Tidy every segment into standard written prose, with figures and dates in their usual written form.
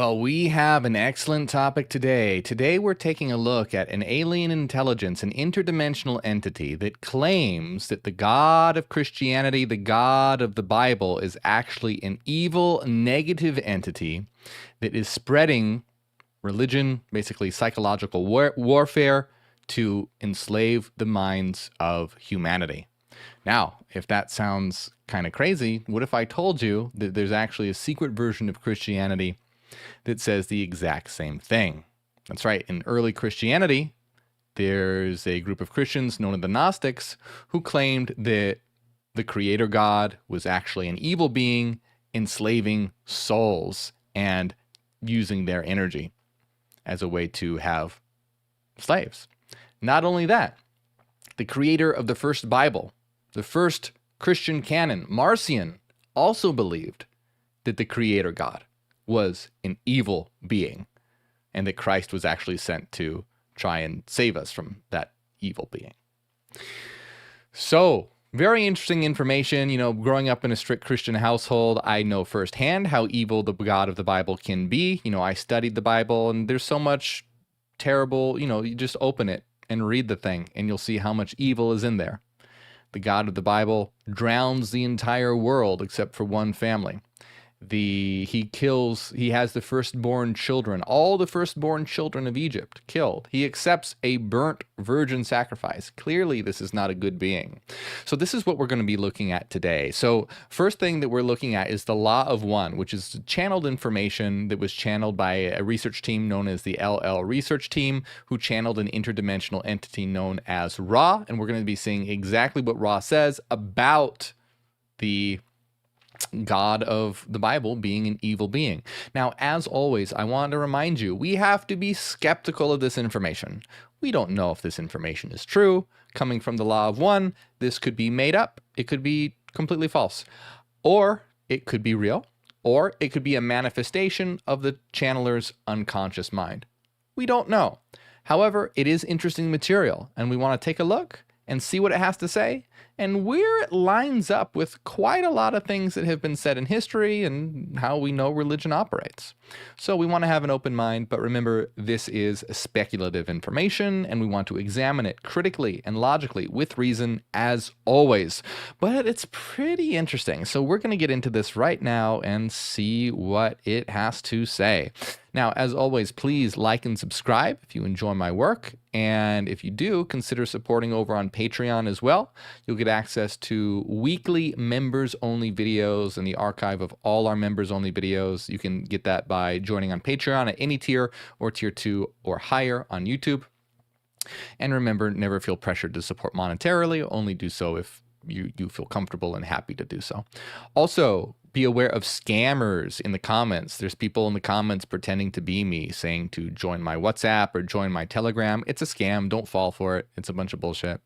Well, we have an excellent topic today. Today, we're taking a look at an alien intelligence, an interdimensional entity that claims that the God of Christianity, the God of the Bible, is actually an evil, negative entity that is spreading religion, basically psychological warfare, to enslave the minds of humanity. Now, if that sounds kind of crazy, what if I told you that there's actually a secret version of Christianity that says the exact same thing? That's right. In early Christianity, there's a group of Christians known as the Gnostics who claimed that the creator God was actually an evil being enslaving souls and using their energy as a way to have slaves. Not only that, the creator of the first Bible, the first Christian canon, Marcion, also believed that the creator God was an evil being and that Christ was actually sent to try and save us from that evil being. So, very interesting information. You know, growing up in a strict Christian household, I know firsthand how evil the God of the Bible can be. You know, I studied the Bible and there's so much terrible, you just open it and read the thing and you'll see how much evil is in there. The God of the Bible drowns the entire world except for one family. He has the firstborn children, all the firstborn children of Egypt killed. He accepts a burnt virgin sacrifice. Clearly, this is not a good being. So this is what we're going to be looking at today. So first thing that we're looking at is the Law of One, which is channeled information that was channeled by a research team known as the LL Research Team, who channeled an interdimensional entity known as Ra. And we're going to be seeing exactly what Ra says about the God of the Bible being an evil being. Now, as always, I want to remind you, we have to be skeptical of this information. We don't know if this information is true. Coming from the Law of One, this could be made up. It could be completely false. Or it could be real. Or it could be a manifestation of the channeler's unconscious mind. We don't know. However, it is interesting material, and we want to take a look and see what it has to say, and where it lines up with quite a lot of things that have been said in history and how we know religion operates. So we want to have an open mind, but remember, this is speculative information, and we want to examine it critically and logically with reason as always. But it's pretty interesting, so we're going to get into this right now and see what it has to say. Now, as always, please like and subscribe if you enjoy my work. And if you do, consider supporting over on Patreon as well. You'll get access to weekly members-only videos and the archive of all our members-only videos. You can get that by joining on Patreon at any tier or tier 2 or higher on YouTube. And remember, never feel pressured to support monetarily. Only do so if you feel comfortable and happy to do so. Also, be aware of scammers in the comments. There's people in the comments pretending to be me, saying to join my WhatsApp or join my Telegram. It's a scam. Don't fall for it. It's a bunch of bullshit.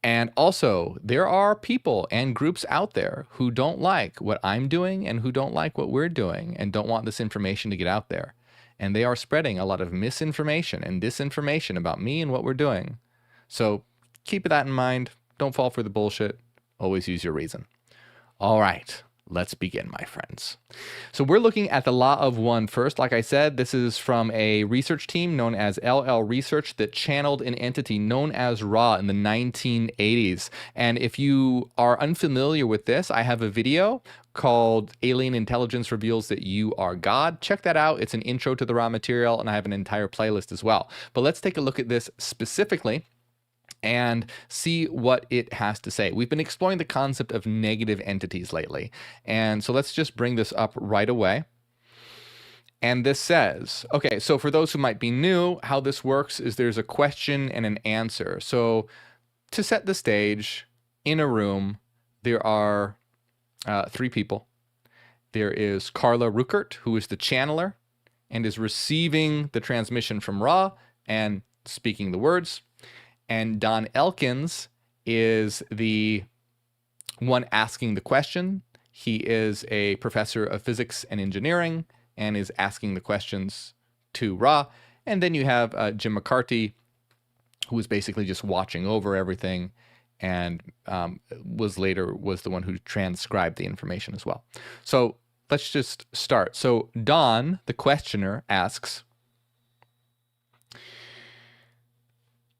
And also, there are people and groups out there who don't like what I'm doing and who don't like what we're doing and don't want this information to get out there. And they are spreading a lot of misinformation and disinformation about me and what we're doing. So keep that in mind. Don't fall for the bullshit. Always use your reason. All right. Let's begin, my friends. So we're looking at the Law of One first. Like I said, this is from a research team known as LL Research that channeled an entity known as Ra in the 1980s. And if you are unfamiliar with this, I have a video called Alien Intelligence Reveals That You Are God. Check that out. It's an intro to the Ra material, and I have an entire playlist as well. But let's take a look at this specifically and see what it has to say. We've been exploring the concept of negative entities lately. And so let's just bring this up right away. And this says, okay, so for those who might be new, how this works is there's a question and an answer. So to set the stage, in a room, there are 3 people. There is Carla Ruckert, who is the channeler and is receiving the transmission from Ra and speaking the words. And Don Elkins is the one asking the question. He is a professor of physics and engineering and is asking the questions to Ra. And then you have Jim McCarthy, who was basically just watching over everything and was the one who transcribed the information as well. So let's just start. So Don, the questioner, asks,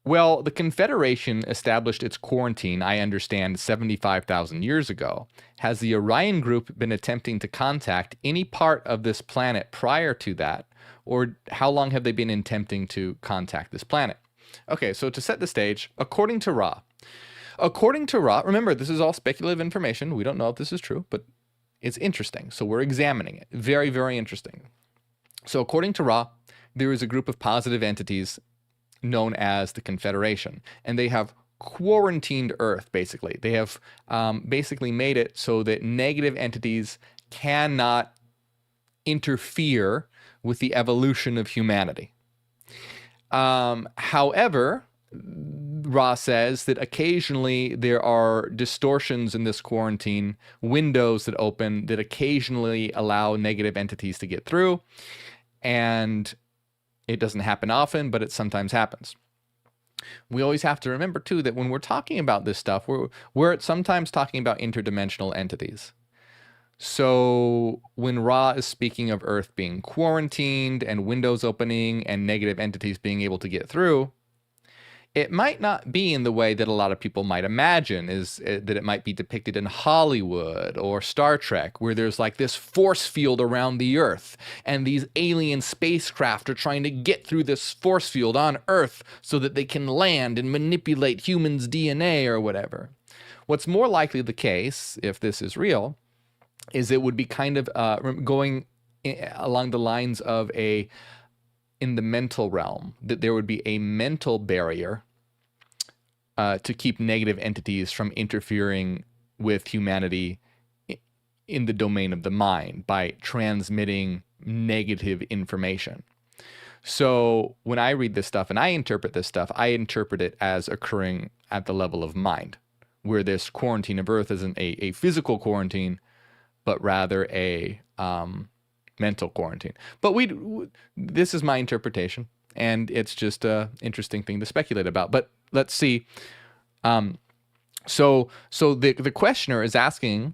well, the Confederation established its quarantine, I understand, 75,000 years ago. Has the Orion Group been attempting to contact any part of this planet prior to that? Or how long have they been attempting to contact this planet? Okay, so to set the stage, according to Ra, remember, this is all speculative information. We don't know if this is true, but it's interesting. So we're examining it. Very, very interesting. So according to Ra, there is a group of positive entities known as the Confederation, and they have quarantined Earth, basically. They have basically made it so that negative entities cannot interfere with the evolution of humanity. However, Ra says that occasionally there are distortions in this quarantine, windows that open that occasionally allow negative entities to get through, and it doesn't happen often, but it sometimes happens. We always have to remember, too, that when we're talking about this stuff, we're sometimes talking about interdimensional entities. So when Ra is speaking of Earth being quarantined and windows opening and negative entities being able to get through, it might not be in the way that a lot of people might imagine, is that it might be depicted in Hollywood or Star Trek, where there's like this force field around the Earth, and these alien spacecraft are trying to get through this force field on Earth so that they can land and manipulate humans' DNA or whatever. What's more likely the case, if this is real, is it would be kind of going along the lines of in the mental realm, that there would be a mental barrier to keep negative entities from interfering with humanity in the domain of the mind by transmitting negative information. So when I read this stuff and I interpret this stuff, I interpret it as occurring at the level of mind, where this quarantine of Earth isn't a physical quarantine, but rather a mental quarantine. But this is my interpretation, and it's just an interesting thing to speculate about. But let's see. So the questioner is asking,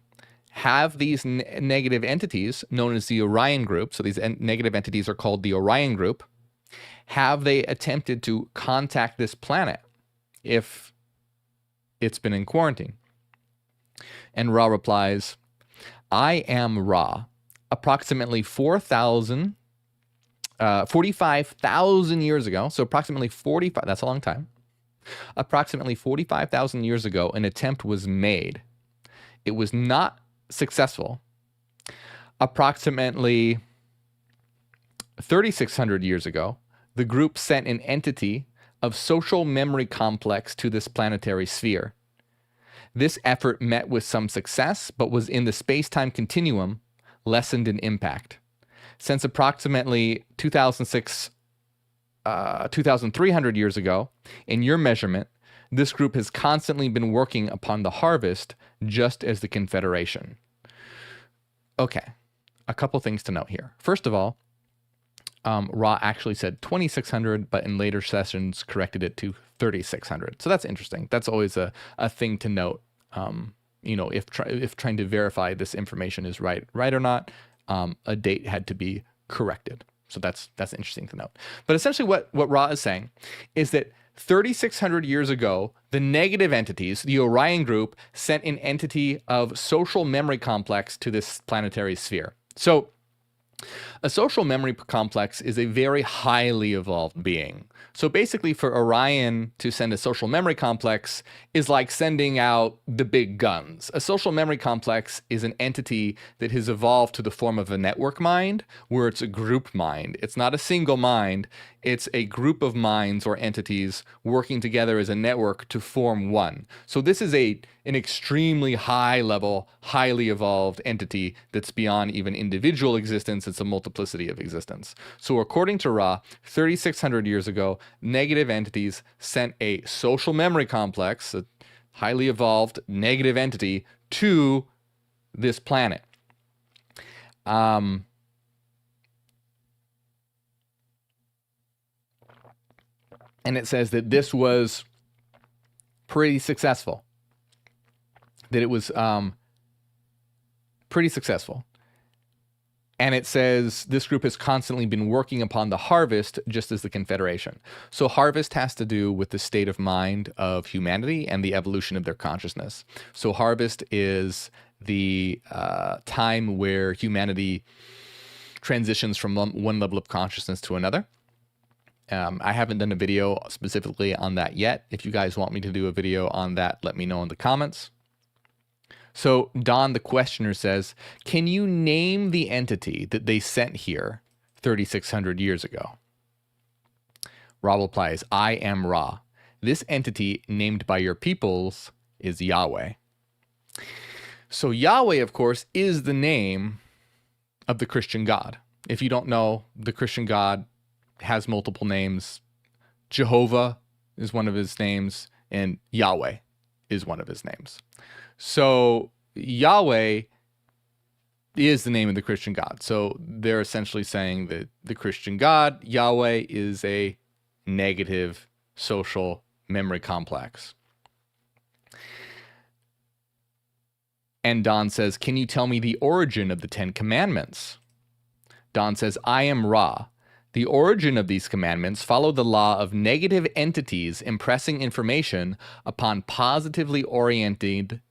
have these negative entities known as the Orion Group, so these negative entities are called the Orion Group, have they attempted to contact this planet if it's been in quarantine? And Ra replies, I am Ra. Approximately 45,000 years ago, so approximately 45, that's a long time. Approximately 45,000 years ago, an attempt was made. It was not successful. Approximately 3,600 years ago, the group sent an entity of social memory complex to this planetary sphere. This effort met with some success, but was in the space-time continuum lessened in impact. Since approximately 2,300 years ago, in your measurement, this group has constantly been working upon the harvest, just as the Confederation. Okay, a couple things to note here. First of all, Ra actually said 2,600, but in later sessions corrected it to 3,600. So that's interesting. That's always a thing to note. If trying to verify this information is right or not, a date had to be corrected. So that's interesting to note. But essentially what Ra is saying is that 3,600 years ago, the negative entities, the Orion Group, sent an entity of social memory complex to this planetary sphere. So a social memory complex is a very highly evolved being. So basically for Orion to send a social memory complex is like sending out the big guns. A social memory complex is an entity that has evolved to the form of a network mind, where it's a group mind. It's not a single mind. It's a group of minds or entities working together as a network to form one. So this is an extremely high level, highly evolved entity that's beyond even individual existence. It's a multiplicity of existence. So according to Ra, 3,600 years ago, negative entities sent a social memory complex, a highly evolved negative entity, to this planet. And it says that this was pretty successful. That it was pretty successful. And it says this group has constantly been working upon the harvest, just as the Confederation. So harvest has to do with the state of mind of humanity and the evolution of their consciousness. So harvest is the time where humanity transitions from one level of consciousness to another. I haven't done a video specifically on that yet. If you guys want me to do a video on that, let me know in the comments. So Don, the questioner, says, can you name the entity that they sent here 3,600 years ago? Ra replies, I am Ra. This entity named by your peoples is Yahweh. So Yahweh, of course, is the name of the Christian God. If you don't know, the Christian God has multiple names. Jehovah is one of his names, and Yahweh is one of his names. So Yahweh is the name of the Christian God. So they're essentially saying that the Christian God, Yahweh, is a negative social memory complex. And Don says, can you tell me the origin of the 10 Commandments? Don says, I am Ra. The origin of these commandments follow the law of negative entities impressing information upon positively oriented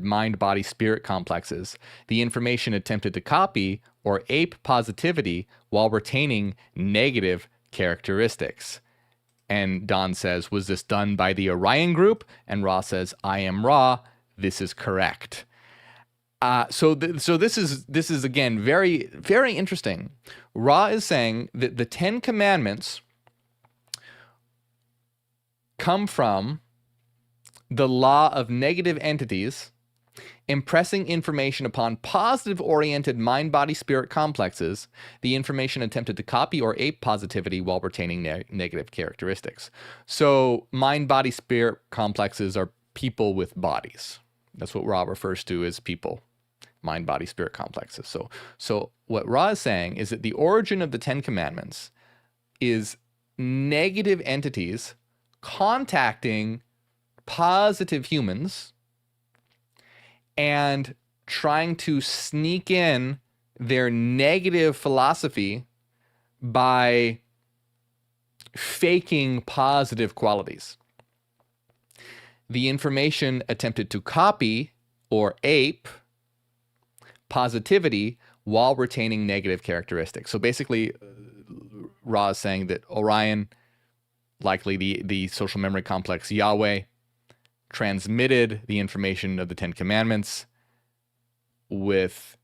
mind-body-spirit complexes. The information attempted to copy or ape positivity while retaining negative characteristics. And Don says, was this done by the Orion group? And Ra says, I am Ra. This is correct. So this is again very, very interesting. Ra is saying that the 10 Commandments come from the law of negative entities impressing information upon positive-oriented mind-body-spirit complexes, the information attempted to copy or ape positivity while retaining negative characteristics. So mind-body-spirit complexes are people with bodies. That's what Ra refers to as people, mind-body-spirit complexes. So what Ra is saying is that the origin of the 10 Commandments is negative entities contacting positive humans and trying to sneak in their negative philosophy by faking positive qualities. The information attempted to copy or ape positivity while retaining negative characteristics. So basically, Ra is saying that Orion, likely the social memory complex Yahweh, transmitted the information of the 10 Commandments with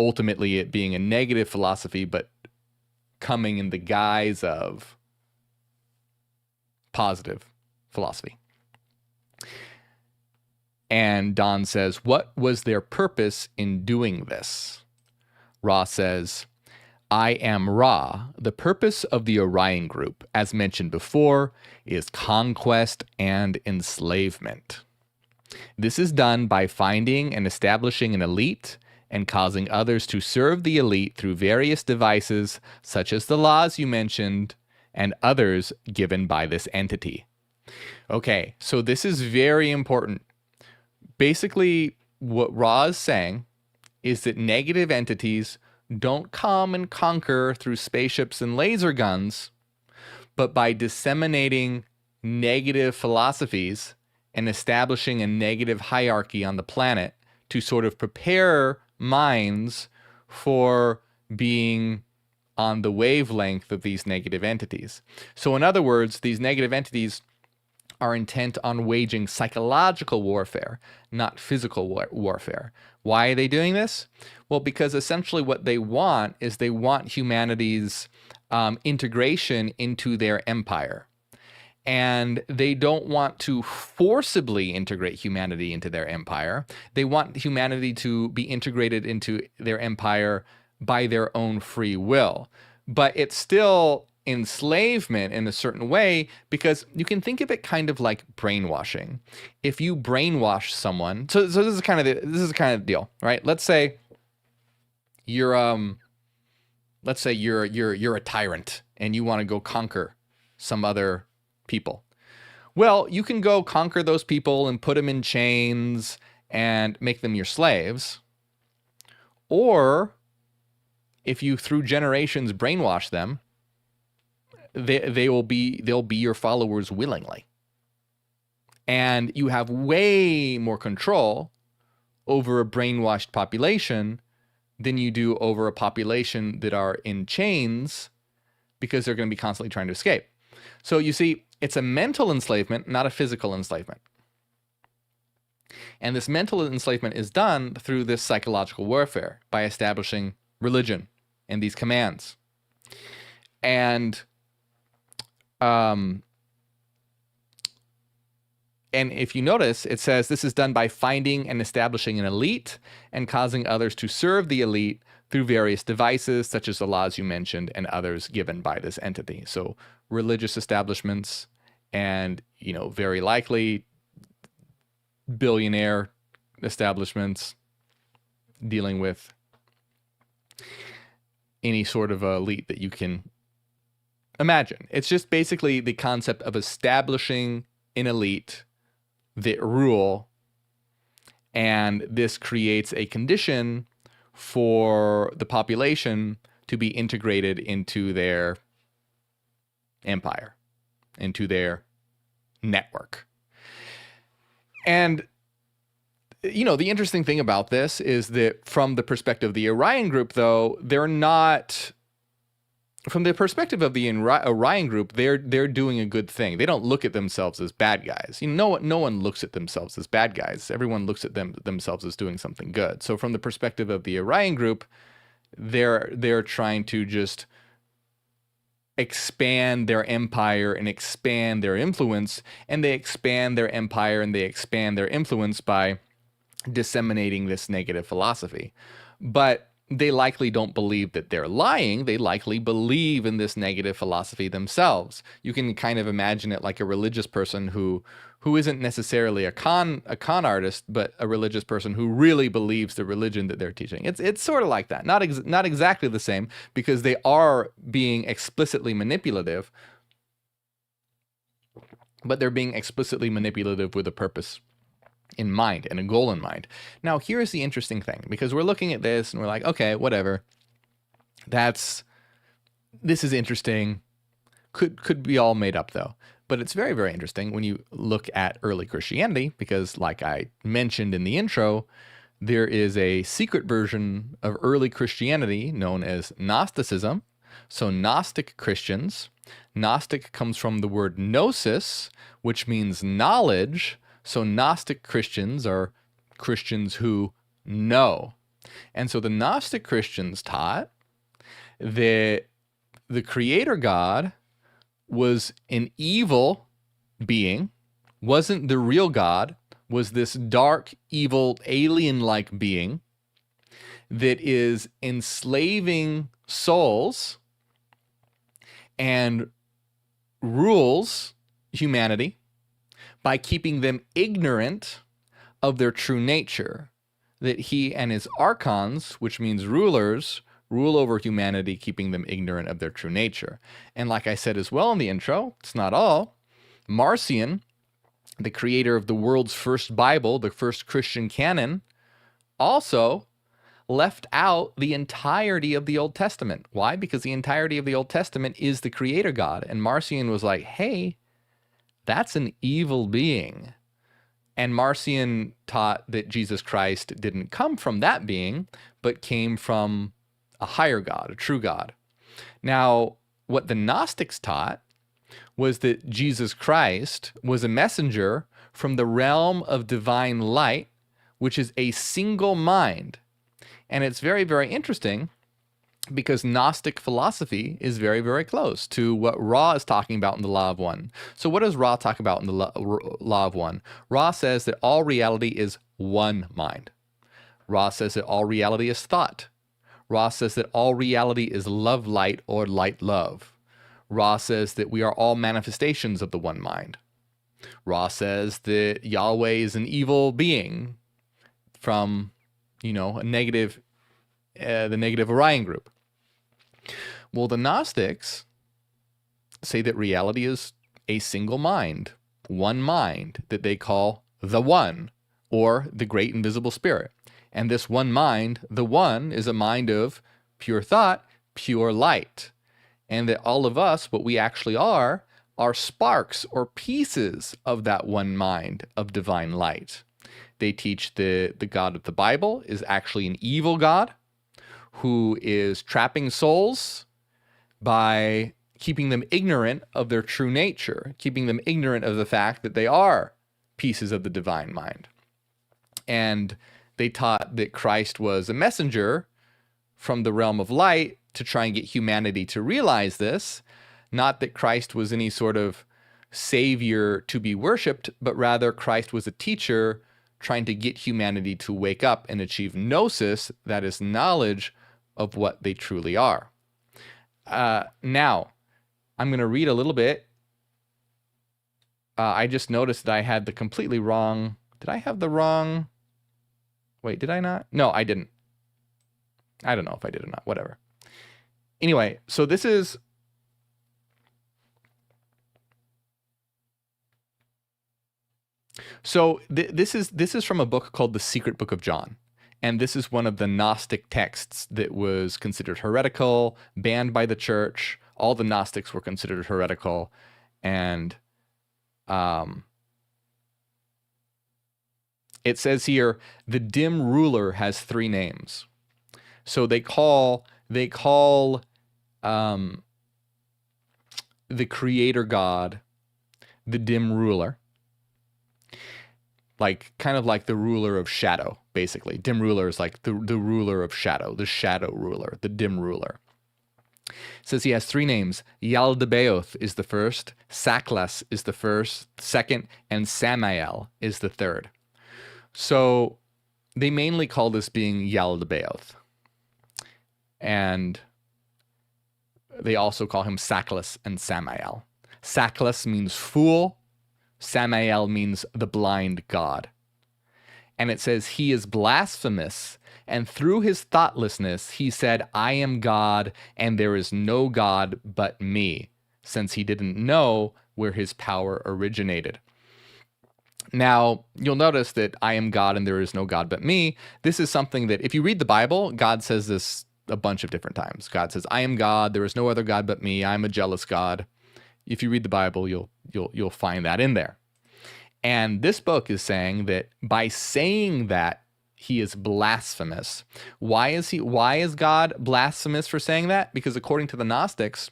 ultimately it being a negative philosophy, but coming in the guise of positive philosophy. And Don says, what was their purpose in doing this? Ra says, I am Ra. The purpose of the Orion group, as mentioned before, is conquest and enslavement. This is done by finding and establishing an elite and causing others to serve the elite through various devices, such as the laws you mentioned and others given by this entity. Okay, so this is very important. Basically, what Ra is saying is that negative entities don't come and conquer through spaceships and laser guns, but by disseminating negative philosophies and establishing a negative hierarchy on the planet to sort of prepare minds for being on the wavelength of these negative entities. So in other words, these negative entities are intent on waging psychological warfare, not physical warfare. Why are they doing this? Well, because essentially what they want is they want humanity's integration into their empire. And they don't want to forcibly integrate humanity into their empire. They want humanity to be integrated into their empire by their own free will. But it's still enslavement in a certain way, because you can think of it kind of like brainwashing. If you brainwash someone, so this is kind of the deal, right? Let's say you're a tyrant and you want to go conquer some other people. Well, you can go conquer those people and put them in chains and make them your slaves, or if you through generations brainwash them, they'll be your followers willingly. And you have way more control over a brainwashed population than you do over a population that are in chains, because they're going to be constantly trying to escape. So you see, it's a mental enslavement, not a physical enslavement. And this mental enslavement is done through this psychological warfare by establishing religion and these commands. And if you notice, it says this is done by finding and establishing an elite and causing others to serve the elite through various devices, such as the laws you mentioned and others given by this entity. So religious establishments and, very likely billionaire establishments dealing with any sort of elite that you can imagine. It's just basically the concept of establishing an elite that rule, and this creates a condition for the population to be integrated into their empire, into their network. And the interesting thing about this is that from the perspective of the Orion group, though, they're not. From the perspective of the Orion group, they're doing a good thing. They don't look at themselves as bad guys. No one looks at themselves as bad guys. Everyone looks at themselves as doing something good. So from the perspective of the Orion group, they're trying to just expand their empire and expand their influence, and they expand their empire and they expand their influence by disseminating this negative philosophy. But they likely don't believe that they're lying. They likely believe in this negative philosophy themselves. You can kind of imagine it like a religious person who isn't necessarily a con artist, but a religious person who really believes the religion that they're teaching. It's sort of like that. Not exactly the same, because they are being explicitly manipulative, but they're being explicitly manipulative with a purpose in mind and a goal in mind. Now, here's the interesting thing, because we're looking at this and we're like, okay, whatever. This is interesting. Could be all made up though. But it's very, very interesting when you look at early Christianity, because like I mentioned in the intro, there is a secret version of early Christianity known as Gnosticism. So Gnostic Christians, Gnostic comes from the word gnosis, which means knowledge. So Gnostic Christians are Christians who know. And so the Gnostic Christians taught that the creator God was an evil being, wasn't the real God, was this dark, evil, alien-like being that is enslaving souls and rules humanity by keeping them ignorant of their true nature, that he and his archons, which means rulers, rule over humanity, keeping them ignorant of their true nature. And like I said as well in the intro, it's not all. Marcion, the creator of the world's first Bible, the first Christian canon, also left out the entirety of the Old Testament. Why? Because the entirety of the Old Testament is the creator God. And Marcion was like, hey, that's an evil being. And Marcion taught that Jesus Christ didn't come from that being, but came from a higher God, a true God. Now, what the Gnostics taught was that Jesus Christ was a messenger from the realm of divine light, which is a single mind. And it's very, very interesting, because Gnostic philosophy is very, very close to what Ra is talking about in the Law of One. So what does Ra talk about in the Law of One? Ra says that all reality is one mind. Ra says that all reality is thought. Ra says that all reality is love light or light love. Ra says that we are all manifestations of the one mind. Ra says that Yahweh is an evil being from, the negative Orion group. Well, the Gnostics say that reality is a single mind, one mind that they call the One, or the Great Invisible Spirit. And this one mind, the One, is a mind of pure thought, pure light. And that all of us, what we actually are sparks or pieces of that one mind of divine light. They teach the God of the Bible is actually an evil God who is trapping souls by keeping them ignorant of their true nature, keeping them ignorant of the fact that they are pieces of the divine mind. And they taught that Christ was a messenger from the realm of light to try and get humanity to realize this, not that Christ was any sort of savior to be worshipped, but rather Christ was a teacher trying to get humanity to wake up and achieve gnosis, that is knowledge of what they truly are. Now, I'm going to read a little bit. I just noticed that I had the completely wrong... Did I have the wrong... Wait, did I not? No, I didn't. I don't know if I did or not. Whatever. Anyway, so this is... So this is from a book called The Secret Book of John. And this is one of the Gnostic texts that was considered heretical, banned by the church. All the Gnostics were considered heretical. And it says here, the dim ruler has 3 names. So they call the creator God the dim ruler. Like, kind of like the ruler of shadow, basically. Dim ruler is like the ruler of shadow, the shadow ruler, the dim ruler. It says he has 3 names. Yaldabaoth is the first, Saklas is the second, and Samael is the third. So they mainly call this being Yaldabaoth. And they also call him Saklas and Samael. Saklas means fool. Samael means the blind God. And it says he is blasphemous, and through his thoughtlessness he said, I am God, and there is no God but me, since he didn't know where his power originated. Now, you'll notice that I am God and there is no God but me. This is something that if you read the Bible, God says this a bunch of different times. God says, I am God, there is no other God but me, I'm a jealous God. If you read the Bible, you'll find that in there. And this book is saying that by saying that, he is blasphemous. Why is God blasphemous for saying that? Because according to the Gnostics,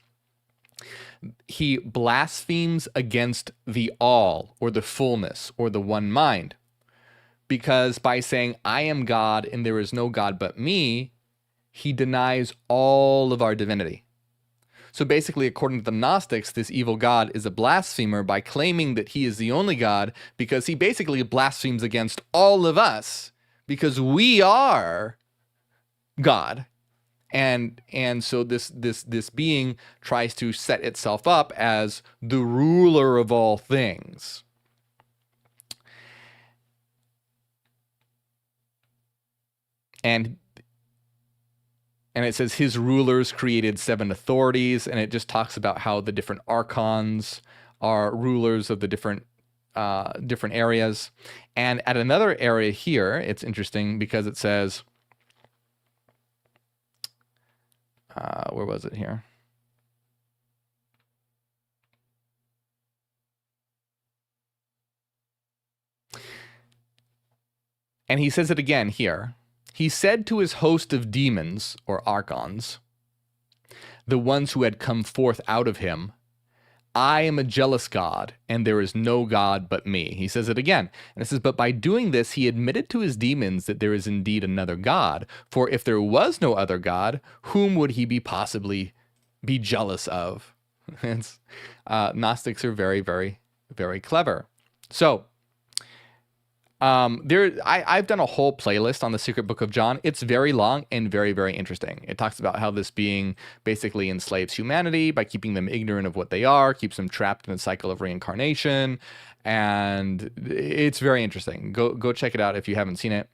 he blasphemes against the all, or the fullness, or the one mind. Because by saying, I am God and there is no God but me, he denies all of our divinity. So basically, according to the Gnostics, this evil God is a blasphemer by claiming that he is the only God, because he basically blasphemes against all of us, because we are God. And so this being tries to set itself up as the ruler of all things. And it says his rulers created 7 authorities, and it just talks about how the different archons are rulers of the different areas. And at another area here, it's interesting because it says, where was it here? And he says it again here. He said to his host of demons, or archons, the ones who had come forth out of him, I am a jealous God, and there is no God but me. He says it again. And it says, but by doing this, he admitted to his demons that there is indeed another God. For if there was no other God, whom would he possibly be jealous of? Gnostics are very, very, very clever. So, I've done a whole playlist on the Secret Book of John. It's very long and very, very interesting. It talks about how this being basically enslaves humanity by keeping them ignorant of what they are, keeps them trapped in a cycle of reincarnation, and it's very interesting. Go check it out if you haven't seen it.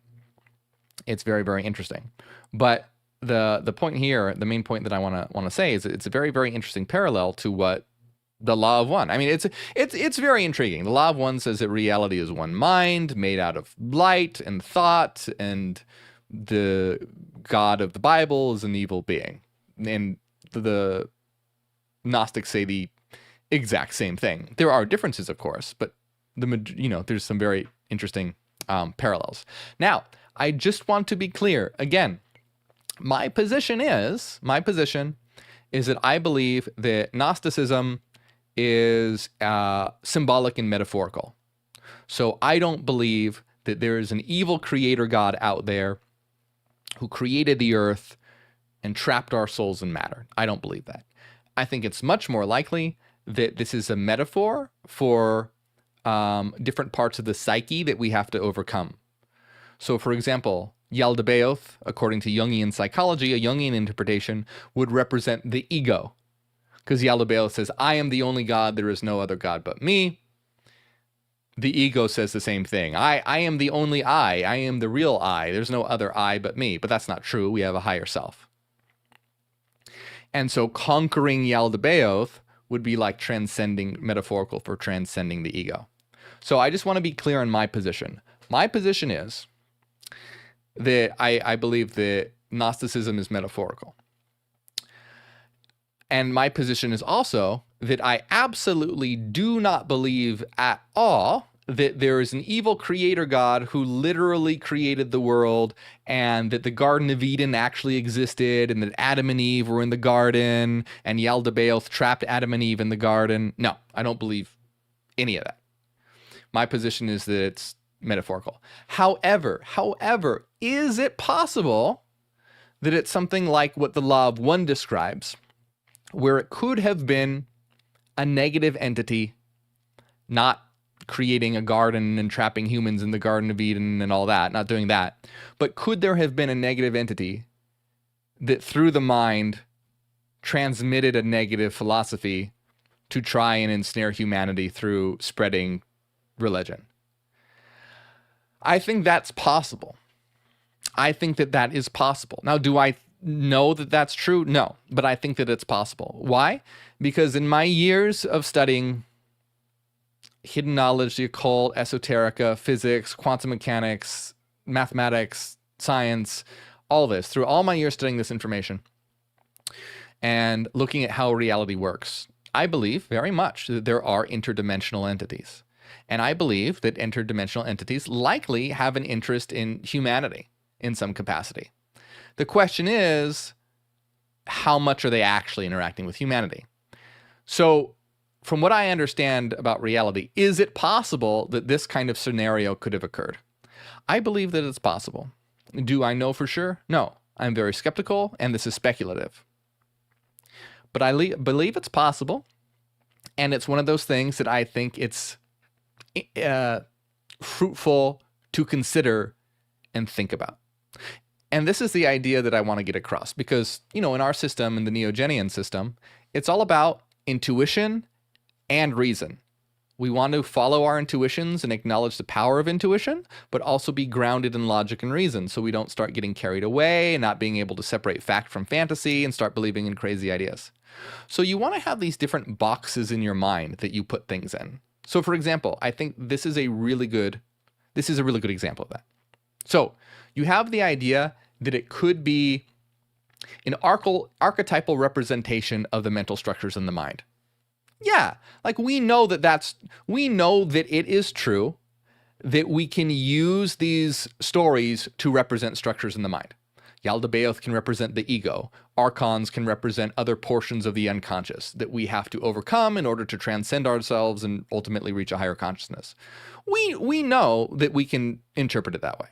It's very, very interesting. But the point here, the main point that I want to say is it's a very, very interesting parallel to what the law of one. I mean, it's very intriguing. The law of one says that reality is one mind made out of light and thought, and the God of the Bible is an evil being. And the Gnostics say the exact same thing. There are differences, of course, but there's some very interesting parallels. Now, I just want to be clear again. My position is that I believe that Gnosticism is symbolic and metaphorical. So I don't believe that there is an evil creator God out there who created the earth and trapped our souls in matter. I don't believe that. I think it's much more likely that this is a metaphor for different parts of the psyche that we have to overcome. So, for example, Yaldabaoth, according to Jungian psychology, a Jungian interpretation, would represent the ego. Because Yaldabaoth says, I am the only God, there is no other God but me. The ego says the same thing. I am the only I am the real I. There's no other I but me. But that's not true. We have a higher self. And so conquering Yaldabaoth would be like metaphorical for transcending the ego. So I just want to be clear on my position. My position is that I believe that Gnosticism is metaphorical. And my position is also that I absolutely do not believe at all that there is an evil creator God who literally created the world, and that the Garden of Eden actually existed, and that Adam and Eve were in the garden, and Yaldabaoth trapped Adam and Eve in the garden. No, I don't believe any of that. My position is that it's metaphorical. However, is it possible that it's something like what the Law of One describes, where it could have been a negative entity, not creating a garden and trapping humans in the Garden of Eden and all that, not doing that, but could there have been a negative entity that through the mind transmitted a negative philosophy to try and ensnare humanity through spreading religion? I think that's possible. I think that that is possible. Now, do I know that that's true? No, but I think that it's possible. Why? Because in my years of studying hidden knowledge, the occult, esoterica, physics, quantum mechanics, mathematics, science, all this, through all my years studying this information and looking at how reality works, I believe very much that there are interdimensional entities. And I believe that interdimensional entities likely have an interest in humanity in some capacity. The question is, how much are they actually interacting with humanity? So, from what I understand about reality, is it possible that this kind of scenario could have occurred? I believe that it's possible. Do I know for sure? No. I'm very skeptical, and this is speculative. But I believe it's possible, and it's one of those things that I think it's fruitful to consider and think about. And this is the idea that I want to get across, because, in our system, in the Neogenian system, it's all about intuition and reason. We want to follow our intuitions and acknowledge the power of intuition, but also be grounded in logic and reason, so we don't start getting carried away and not being able to separate fact from fantasy and start believing in crazy ideas. So you want to have these different boxes in your mind that you put things in. So, for example, I think this is a really good example of that. So you have the idea that it could be an archetypal representation of the mental structures in the mind. Yeah, like we know that it is true that we can use these stories to represent structures in the mind. Yaldabaoth can represent the ego. Archons can represent other portions of the unconscious that we have to overcome in order to transcend ourselves and ultimately reach a higher consciousness. We know that we can interpret it that way.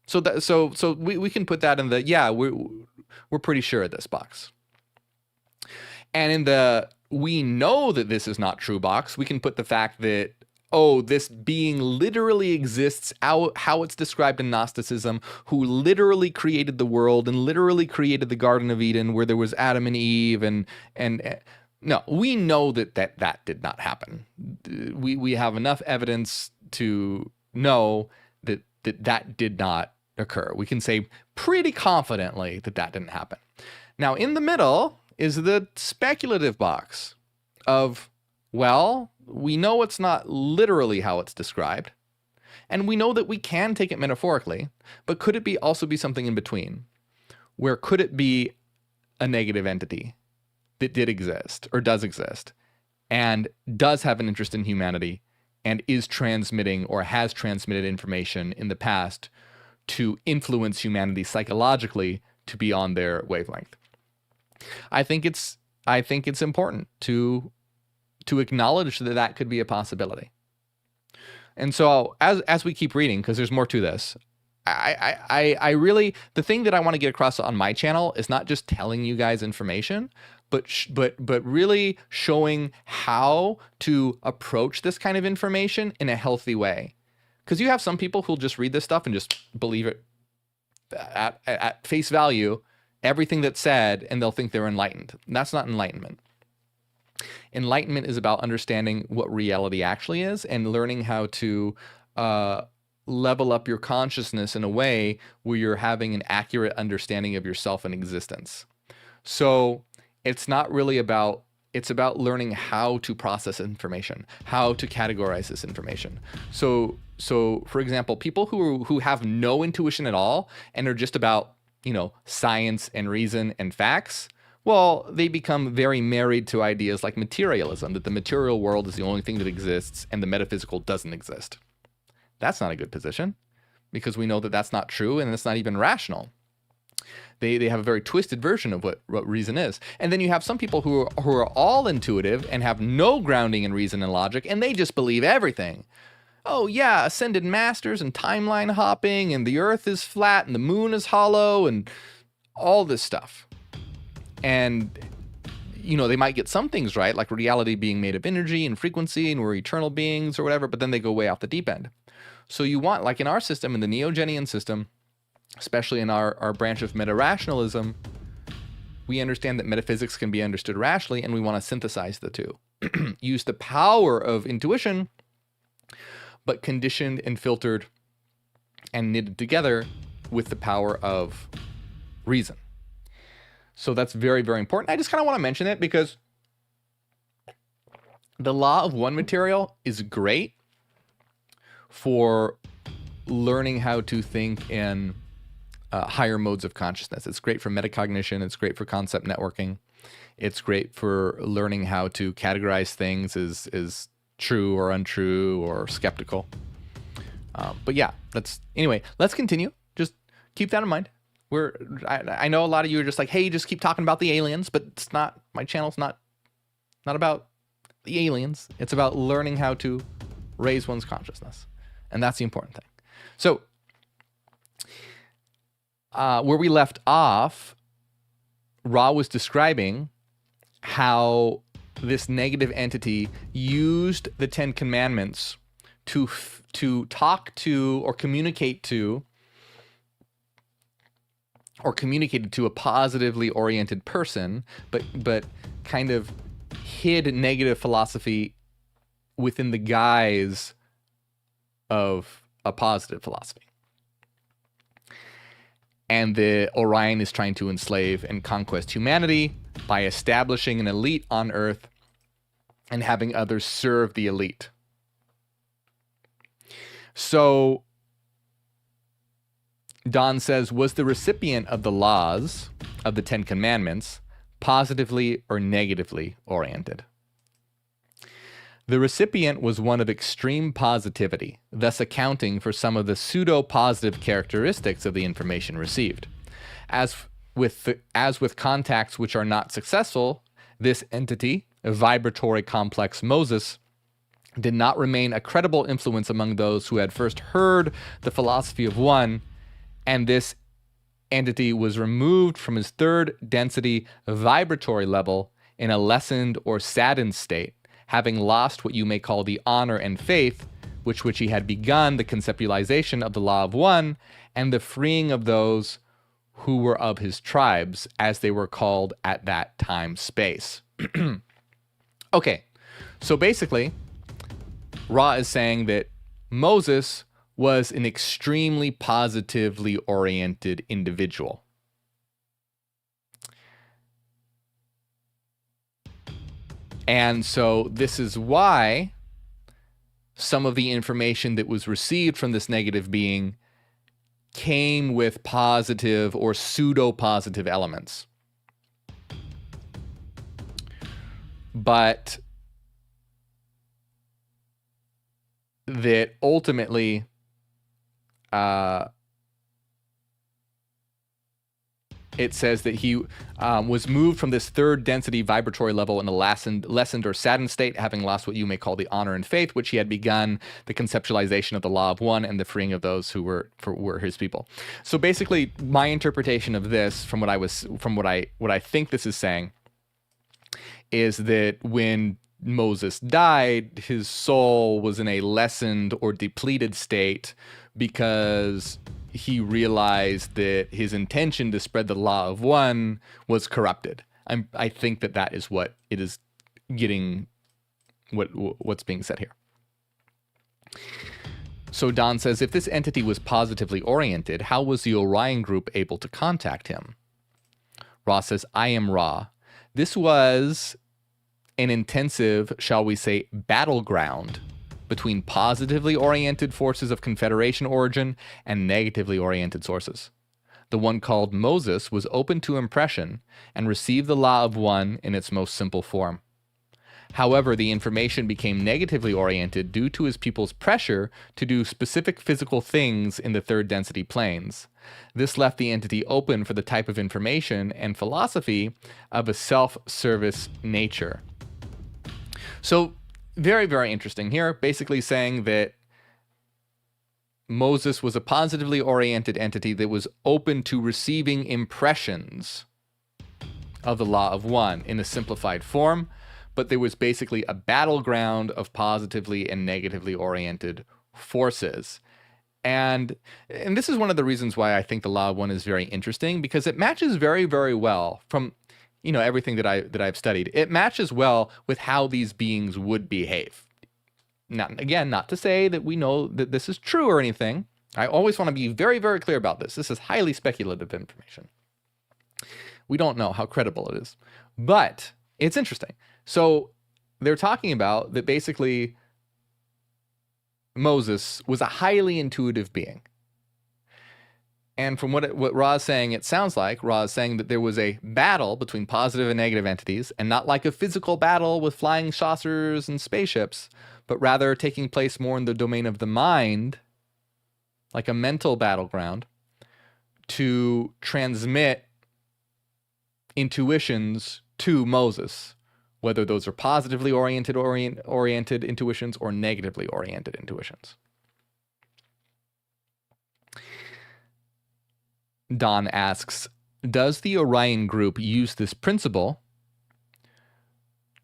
So we can put that in we're pretty sure of this box. And in the we know that this is not true box, we can put the fact that, this being literally exists, how it's described in Gnosticism, who literally created the world and literally created the Garden of Eden where there was Adam and Eve and no, we know that did not happen. We have enough evidence to know that did not occur. We can say pretty confidently that didn't happen. Now, in the middle is the speculative box of, we know it's not literally how it's described, and we know that we can take it metaphorically, but could it also be something in between, where could it be a negative entity that did exist or does exist and does have an interest in humanity and is transmitting or has transmitted information in the past to influence humanity psychologically to be on their wavelength. I think it's important to acknowledge that that could be a possibility. And so as we keep reading, because there's more to this, I really, the thing that I want to get across on my channel is not just telling you guys information, but really showing how to approach this kind of information in a healthy way. Because you have some people who'll just read this stuff and just believe it at face value, everything that's said, and they'll think they're enlightened. And that's not enlightenment. Enlightenment is about understanding what reality actually is and learning how to level up your consciousness in a way where you're having an accurate understanding of yourself and existence. So it's not really about, it's about learning how to process information, how to categorize this information. So for example, people who have no intuition at all and are just about, science and reason and facts, well, they become very married to ideas like materialism, that the material world is the only thing that exists and the metaphysical doesn't exist. That's not a good position, because we know that that's not true and it's not even rational. They have a very twisted version of what reason is. And then you have some people who are all intuitive and have no grounding in reason and logic, and they just believe everything. Oh yeah, ascended masters and timeline hopping, and the earth is flat and the moon is hollow and all this stuff. And they might get some things right, like reality being made of energy and frequency and we're eternal beings or whatever, but then they go way off the deep end. So you want, like in our system, in the Neo-Genian system, especially in our branch of meta-rationalism, we understand that metaphysics can be understood rationally, and we want to synthesize the two. Use the power of intuition, but conditioned and filtered and knitted together with the power of reason. So that's very, very important. I just kind of want to mention it because the law of one material is great for learning how to think in higher modes of consciousness. It's great for metacognition. It's great for concept networking. It's great for learning how to categorize things as true or untrue or skeptical. But yeah, anyway, let's continue. Just keep that in mind. I know a lot of you are just like, hey, just keep talking about the aliens, but it's not, my channel's not about the aliens. It's about learning how to raise one's consciousness. And that's the important thing. So where we left off, Ra was describing how this negative entity used the Ten Commandments to talk to or communicate to or communicated to a positively oriented person, but kind of hid negative philosophy within the guise of a positive philosophy. And the Orion is trying to enslave and conquest humanity by establishing an elite on Earth and having others serve the elite. So Don says, was the recipient of the laws of the Ten Commandments positively or negatively oriented? The recipient was one of extreme positivity, thus accounting for some of the pseudo-positive characteristics of the information received. As with contacts which are not successful, this entity, a vibratory complex Moses, did not remain a credible influence among those who had first heard the philosophy of one, and this entity was removed from his third density vibratory level in a lessened or saddened state, having lost what you may call the honor and faith, which he had begun the conceptualization of the law of one and the freeing of those who were of his tribes, as they were called at that time space. Okay, so basically, Ra is saying that Moses was an extremely positively oriented individual. And so this is why some of the information that was received from this negative being came with positive or pseudo-positive elements. But that ultimately it says that he was moved from this third density vibratory level in a lessened or saddened state, having lost what you may call the honor and faith, which he had begun, the conceptualization of the law of one and the freeing of those who were his people. So basically, my interpretation of this, from what I think this is saying, is that when Moses died, his soul was in a lessened or depleted state because he realized that his intention to spread the law of one was corrupted. I think that is what it is getting, what's being said here. So Don says, if this entity was positively oriented, how was the Orion group able to contact him? Ra says, I am Ra. This was an intensive, shall we say, battleground between positively oriented forces of Confederation origin and negatively oriented sources. The one called Moses was open to impression and received the law of one in its most simple form. However, the information became negatively oriented due to his people's pressure to do specific physical things in the third density planes. This left the entity open for the type of information and philosophy of a self-service nature. So, very, very interesting here, basically saying that Moses was a positively oriented entity that was open to receiving impressions of the law of one in a simplified form, but there was basically a battleground of positively and negatively oriented forces. And this is one of the reasons why I think the law of one is very interesting, because it matches very, very well from everything that I've studied. It matches well with how these beings would behave. Not to say that we know that this is true or anything. I always want to be very, very clear about this. This is highly speculative information. We don't know how credible it is, but it's interesting. So they're talking about that basically Moses was a highly intuitive being. And from what Ra is saying, it sounds like Ra is saying that there was a battle between positive and negative entities, and not like a physical battle with flying saucers and spaceships, but rather taking place more in the domain of the mind, like a mental battleground, to transmit intuitions to Moses, whether those are positively oriented intuitions or negatively oriented intuitions. Don asks, does the Orion group use this principle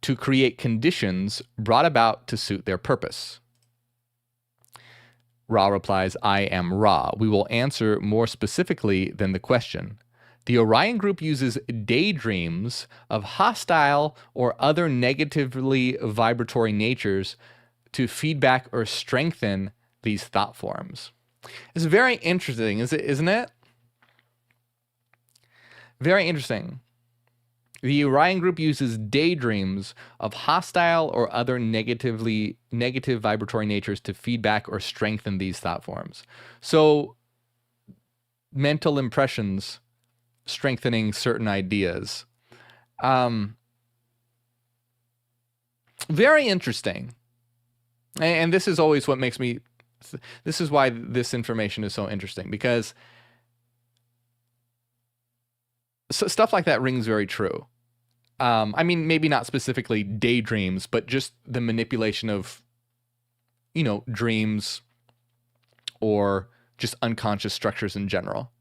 to create conditions brought about to suit their purpose? Ra replies, I am Ra. We will answer more specifically than the question. The Orion group uses daydreams of hostile or other negatively vibratory natures to feedback or strengthen these thought forms. It's very interesting, isn't it? Very interesting. The Orion group uses daydreams of hostile or other negative vibratory natures to feedback or strengthen these thought forms. So, mental impressions strengthening certain ideas. Very interesting. And this is always what makes me... This is why this information is so interesting, because so stuff like that rings very true. I mean, maybe not specifically daydreams, but just the manipulation of, dreams or just unconscious structures in general.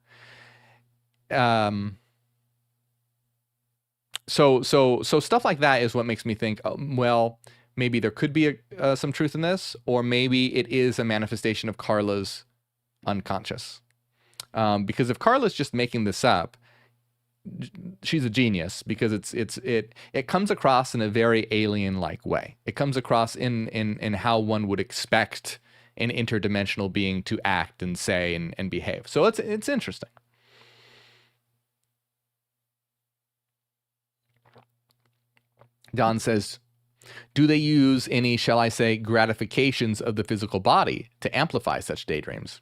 So stuff like that is what makes me think, well, maybe there could be some truth in this, or maybe it is a manifestation of Carla's unconscious. Because if Carla's just making this up, she's a genius, because it comes across in a very alien-like way. It comes across in how one would expect an interdimensional being to act and say and behave. So it's interesting. Don says, do they use any, shall I say, gratifications of the physical body to amplify such daydreams?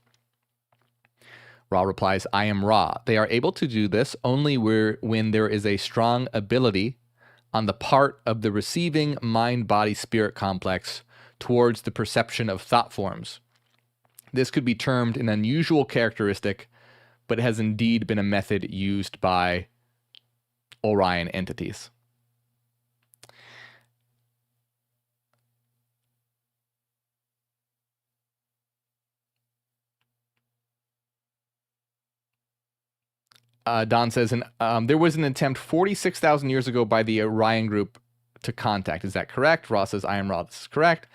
Ra replies, I am Ra. They are able to do this only when there is a strong ability on the part of the receiving mind-body-spirit complex towards the perception of thought forms. This could be termed an unusual characteristic, but has indeed been a method used by Orion entities. Don says, there was an attempt 46,000 years ago by the Orion group to contact. Is that correct? Ra says, I am Ra. This is correct.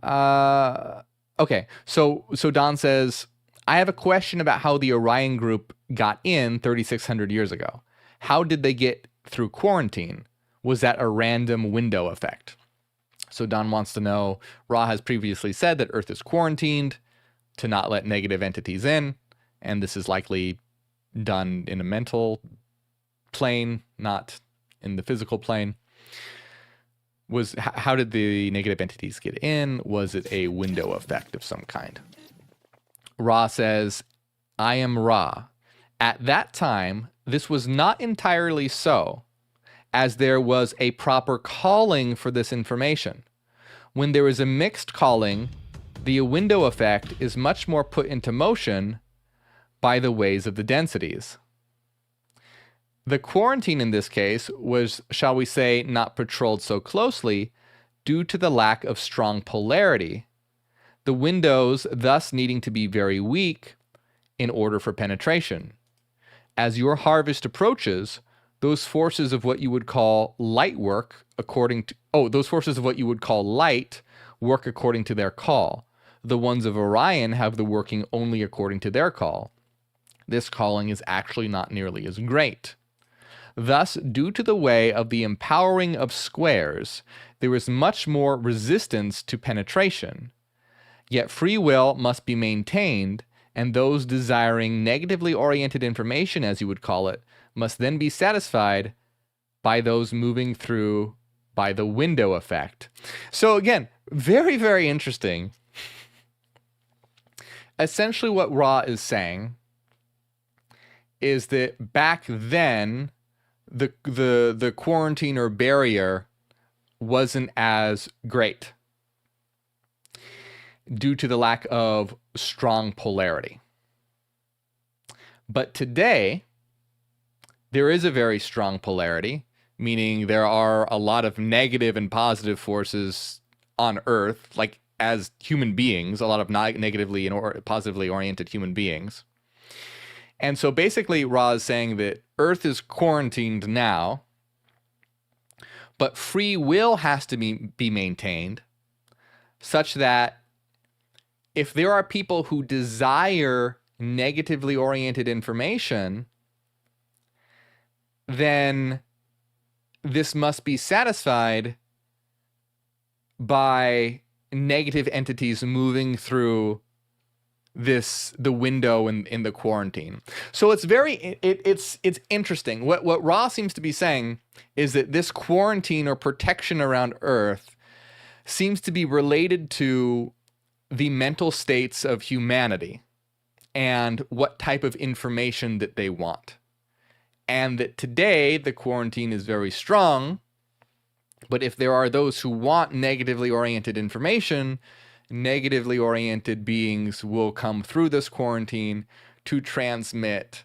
Okay. So Don says, I have a question about how the Orion group got in 3,600 years ago. How did they get through quarantine? Was that a random window effect? So Don wants to know, Ra has previously said that Earth is quarantined to not let negative entities in, and this is likely done in a mental plane, not in the physical plane. How did the negative entities get in? Was it a window effect of some kind? Ra says, I am Ra. At that time, this was not entirely so, as there was a proper calling for this information. When there is a mixed calling, the window effect is much more put into motion by the ways of the densities. The quarantine in this case was, shall we say, not patrolled so closely due to the lack of strong polarity, the windows thus needing to be very weak in order for penetration. As your harvest approaches, those forces of what you would call light work those forces of what you would call light work according to their call. The ones of Orion have the working only according to their call. This calling is actually not nearly as great. Thus, due to the way of the empowering of squares, there is much more resistance to penetration. Yet free will must be maintained, and those desiring negatively oriented information, as you would call it, must then be satisfied by those moving through by the window effect. So again, very, very interesting. Essentially what Ra is saying is that back then, the quarantine or barrier wasn't as great due to the lack of strong polarity. But today, there is a very strong polarity, meaning there are a lot of negative and positive forces on Earth, like as human beings, a lot of negatively and positively oriented human beings. And so basically, Ra is saying that Earth is quarantined now, but free will has to be maintained such that if there are people who desire negatively oriented information, then this must be satisfied by negative entities moving through the window in the quarantine. So it's it's interesting. What Ra seems to be saying is that this quarantine or protection around Earth seems to be related to the mental states of humanity and what type of information that they want. And that today the quarantine is very strong, but if there are those who want negatively oriented information, negatively oriented beings will come through this quarantine to transmit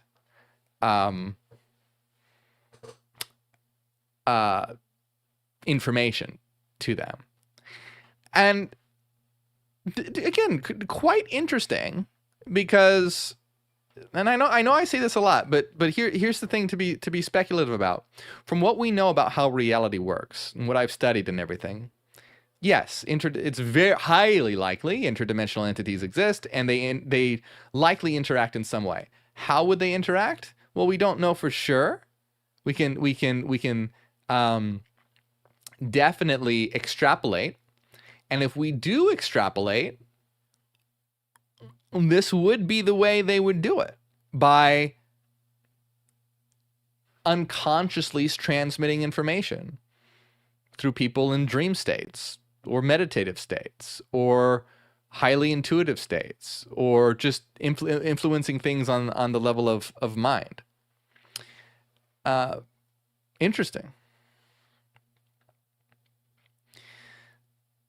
information to them. And again, quite interesting, because, and I know I say this a lot, but here's the thing to be speculative about. From what we know about how reality works and what I've studied and everything, yes, it's very highly likely interdimensional entities exist, and they likely interact in some way. How would they interact? Well, we don't know for sure. We can definitely extrapolate, and if we do extrapolate, this would be the way they would do it, by unconsciously transmitting information through people in dream states or meditative states or highly intuitive states, or just influencing things on the level of mind. Interesting.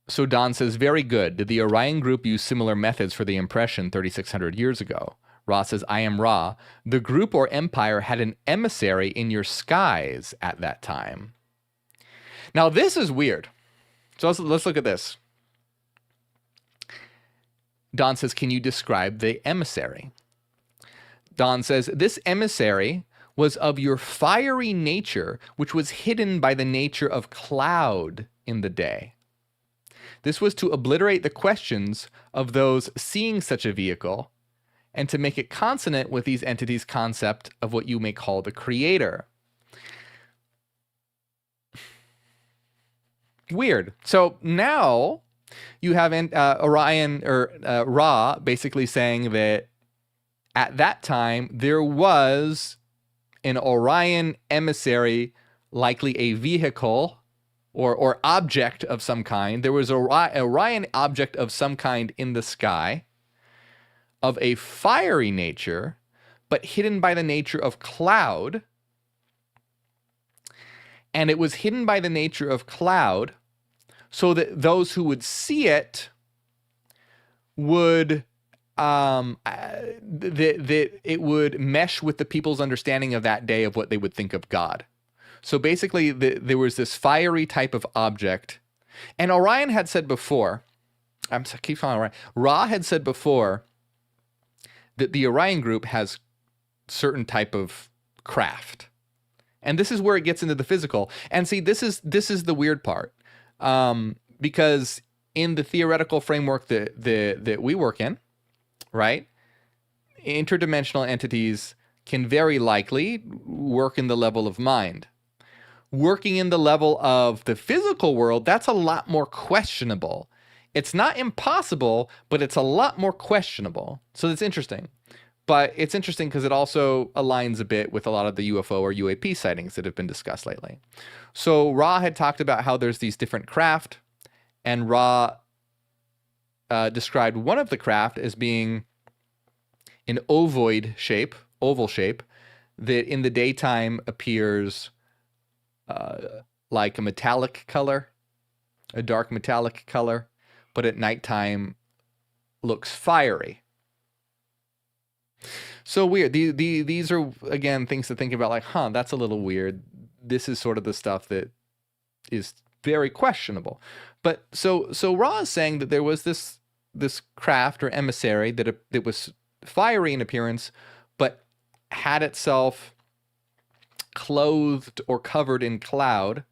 So Don says, very good. Did the Orion group use similar methods for the impression 3,600 years ago? Ra says, I am Ra. The group or empire had an emissary in your skies at that time. Now, this is weird. So let's look at this. Don says, can you describe the emissary? Don says, this emissary was of your fiery nature, which was hidden by the nature of cloud in the day. This was to obliterate the questions of those seeing such a vehicle and to make it consonant with these entities' concept of what you may call the creator. Weird. So now you have Orion or Ra basically saying that at that time there was an Orion emissary, likely a vehicle or object of some kind. There was an Orion object of some kind in the sky of a fiery nature, but hidden by the nature of cloud. And it was hidden by the nature of cloud so that those who would see it would that it would mesh with the people's understanding of that day of what they would think of God. So basically, there was this fiery type of object. And Orion had said before, I keep calling Orion, Ra had said before that the Orion group has certain type of craft. And this is where it gets into the physical. And see, this is the weird part. Because in the theoretical framework that we work in, right, interdimensional entities can very likely work in the level of mind. Working in the level of the physical world, that's a lot more questionable. It's not impossible, but it's a lot more questionable. So that's interesting. But it's interesting because it also aligns a bit with a lot of the UFO or UAP sightings that have been discussed lately. So Ra had talked about how there's these different craft, and Ra described one of the craft as being an ovoid shape, oval shape, that in the daytime appears like a metallic color, a dark metallic color, but at nighttime looks fiery. So weird. These are, again, things to think about, like, that's a little weird. This is sort of the stuff that is very questionable. But so Ra is saying that there was this craft or emissary that was fiery in appearance, but had itself clothed or covered in cloud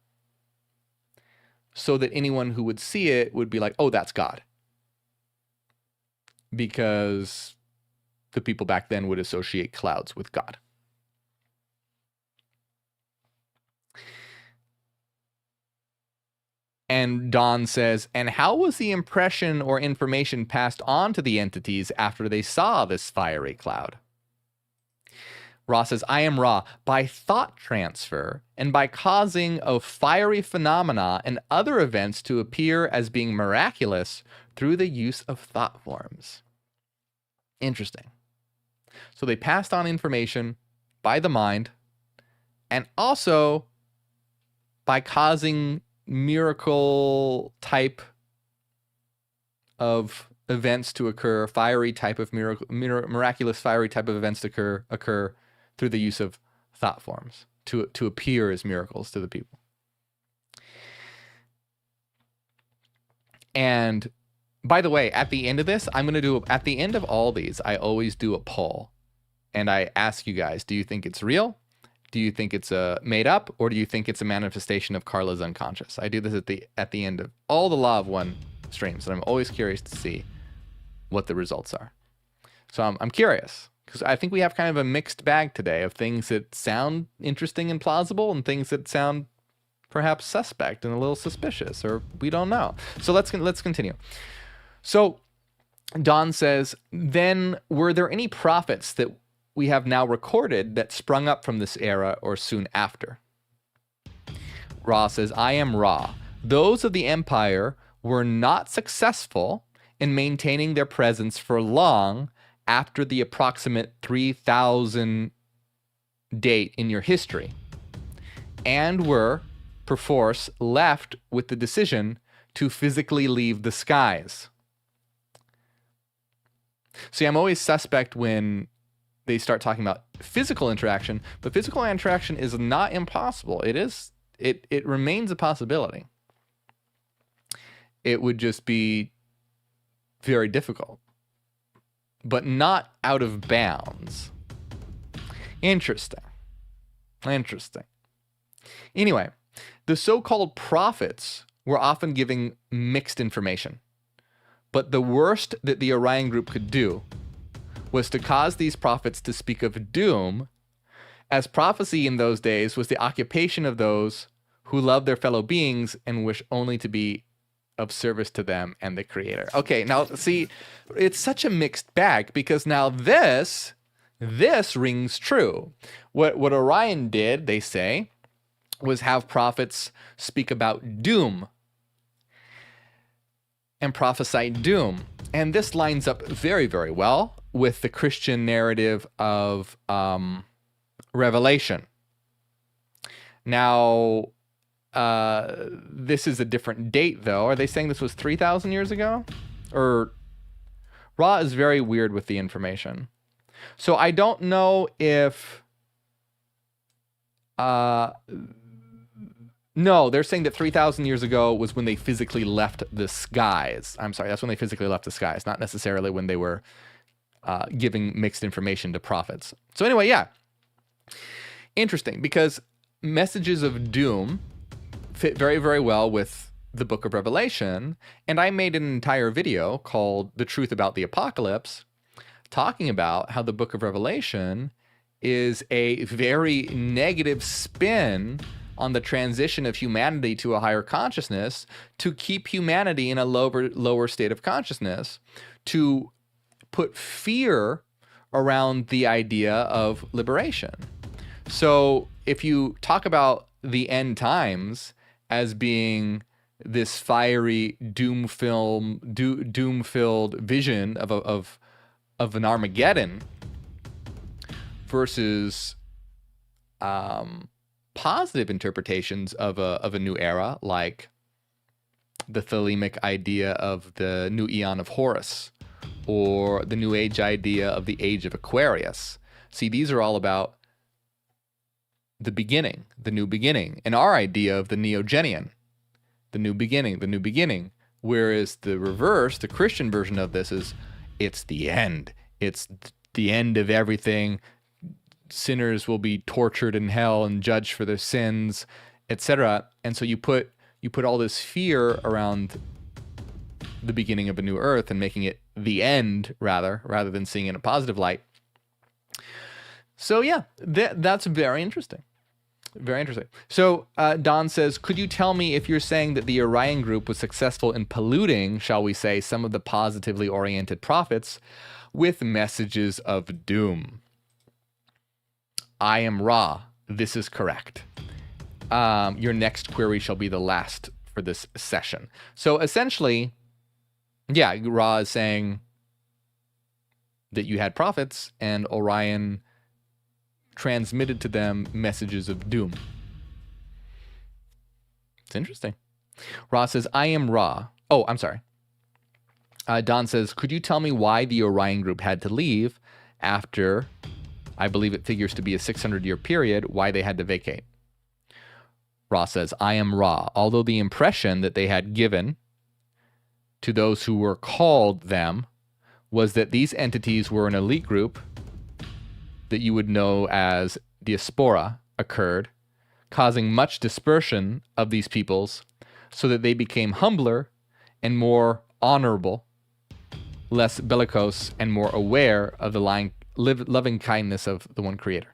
so that anyone who would see it would be like, oh, that's God. Because the people back then would associate clouds with God. And Don says, and how was the impression or information passed on to the entities after they saw this fiery cloud? Ra says, I am Ra, by thought transfer and by causing of fiery phenomena and other events to appear as being miraculous through the use of thought forms. Interesting. So they passed on information by the mind and also by causing miracle type of events to occur, fiery type of miraculous fiery type of events to occur through the use of thought forms to appear as miracles to the people. And by the way, at the end of this, at the end of all these, I always do a poll. And I ask you guys, do you think it's real? Do you think it's made up? Or do you think it's a manifestation of Carla's unconscious? I do this at the end of all the Law of One streams. And I'm always curious to see what the results are. So I'm curious. Because I think we have kind of a mixed bag today of things that sound interesting and plausible and things that sound perhaps suspect and a little suspicious, or we don't know. So let's continue. So Don says, then were there any prophets that we have now recorded that sprung up from this era or soon after? Ra says, I am Ra. Those of the empire were not successful in maintaining their presence for long after the approximate 3000 date in your history, and were, perforce, left with the decision to physically leave the skies. See, I'm always suspect when they start talking about physical interaction, but physical interaction is not impossible. It remains a possibility. It would just be very difficult, but not out of bounds. Interesting. Anyway, the so-called prophets were often giving mixed information, but the worst that the Orion group could do was to cause these prophets to speak of doom, as prophecy in those days was the occupation of those who love their fellow beings and wish only to be of service to them and the Creator. Okay, now see, it's such a mixed bag, because now this rings true. What Orion did, they say, was have prophets speak about doom and prophesy doom. And this lines up very, very well with the Christian narrative of Revelation. Now, this is a different date, though. Are they saying this was 3,000 years ago? Or Ra is very weird with the information. So I don't know if... No, they're saying that 3,000 years ago was when they physically left the skies. I'm sorry, that's when they physically left the skies, not necessarily when they were giving mixed information to prophets. So anyway, yeah. Interesting, because messages of doom fit very, very well with the book of Revelation, and I made an entire video called The Truth About the Apocalypse, talking about how the book of Revelation is a very negative spin on the transition of humanity to a higher consciousness, to keep humanity in a lower state of consciousness, to put fear around the idea of liberation. So if you talk about the end times as being this fiery doom-filled vision of an Armageddon versus positive interpretations of a new era, like the Thelemic idea of the new Eon of Horus, or the New Age idea of the Age of Aquarius. See, these are all about the beginning, the new beginning, and our idea of the Neogenian, the new beginning, whereas the reverse, the Christian version of this is, it's the end. It's the end of everything. Sinners will be tortured in hell and judged for their sins, etc. And so you put all this fear around the beginning of a new earth and making it the end rather than seeing it in a positive light. So yeah, that's very interesting. Very interesting. So Don says, could you tell me if you're saying that the Orion group was successful in polluting, shall we say, some of the positively oriented prophets with messages of doom? I am Ra. This is correct. Your next query shall be the last for this session. So essentially, yeah, Ra is saying that you had prophets and Orion transmitted to them messages of doom. It's interesting. Ra says, I am Ra. Oh, I'm sorry. Don says, could you tell me why the Orion group had to leave after, I believe it figures to be a 600-year period, why they had to vacate? Ra says, I am Ra. Although the impression that they had given to those who were called them was that these entities were an elite group that you would know as diaspora occurred, causing much dispersion of these peoples so that they became humbler and more honorable, less bellicose, and more aware of the loving kindness of the one Creator.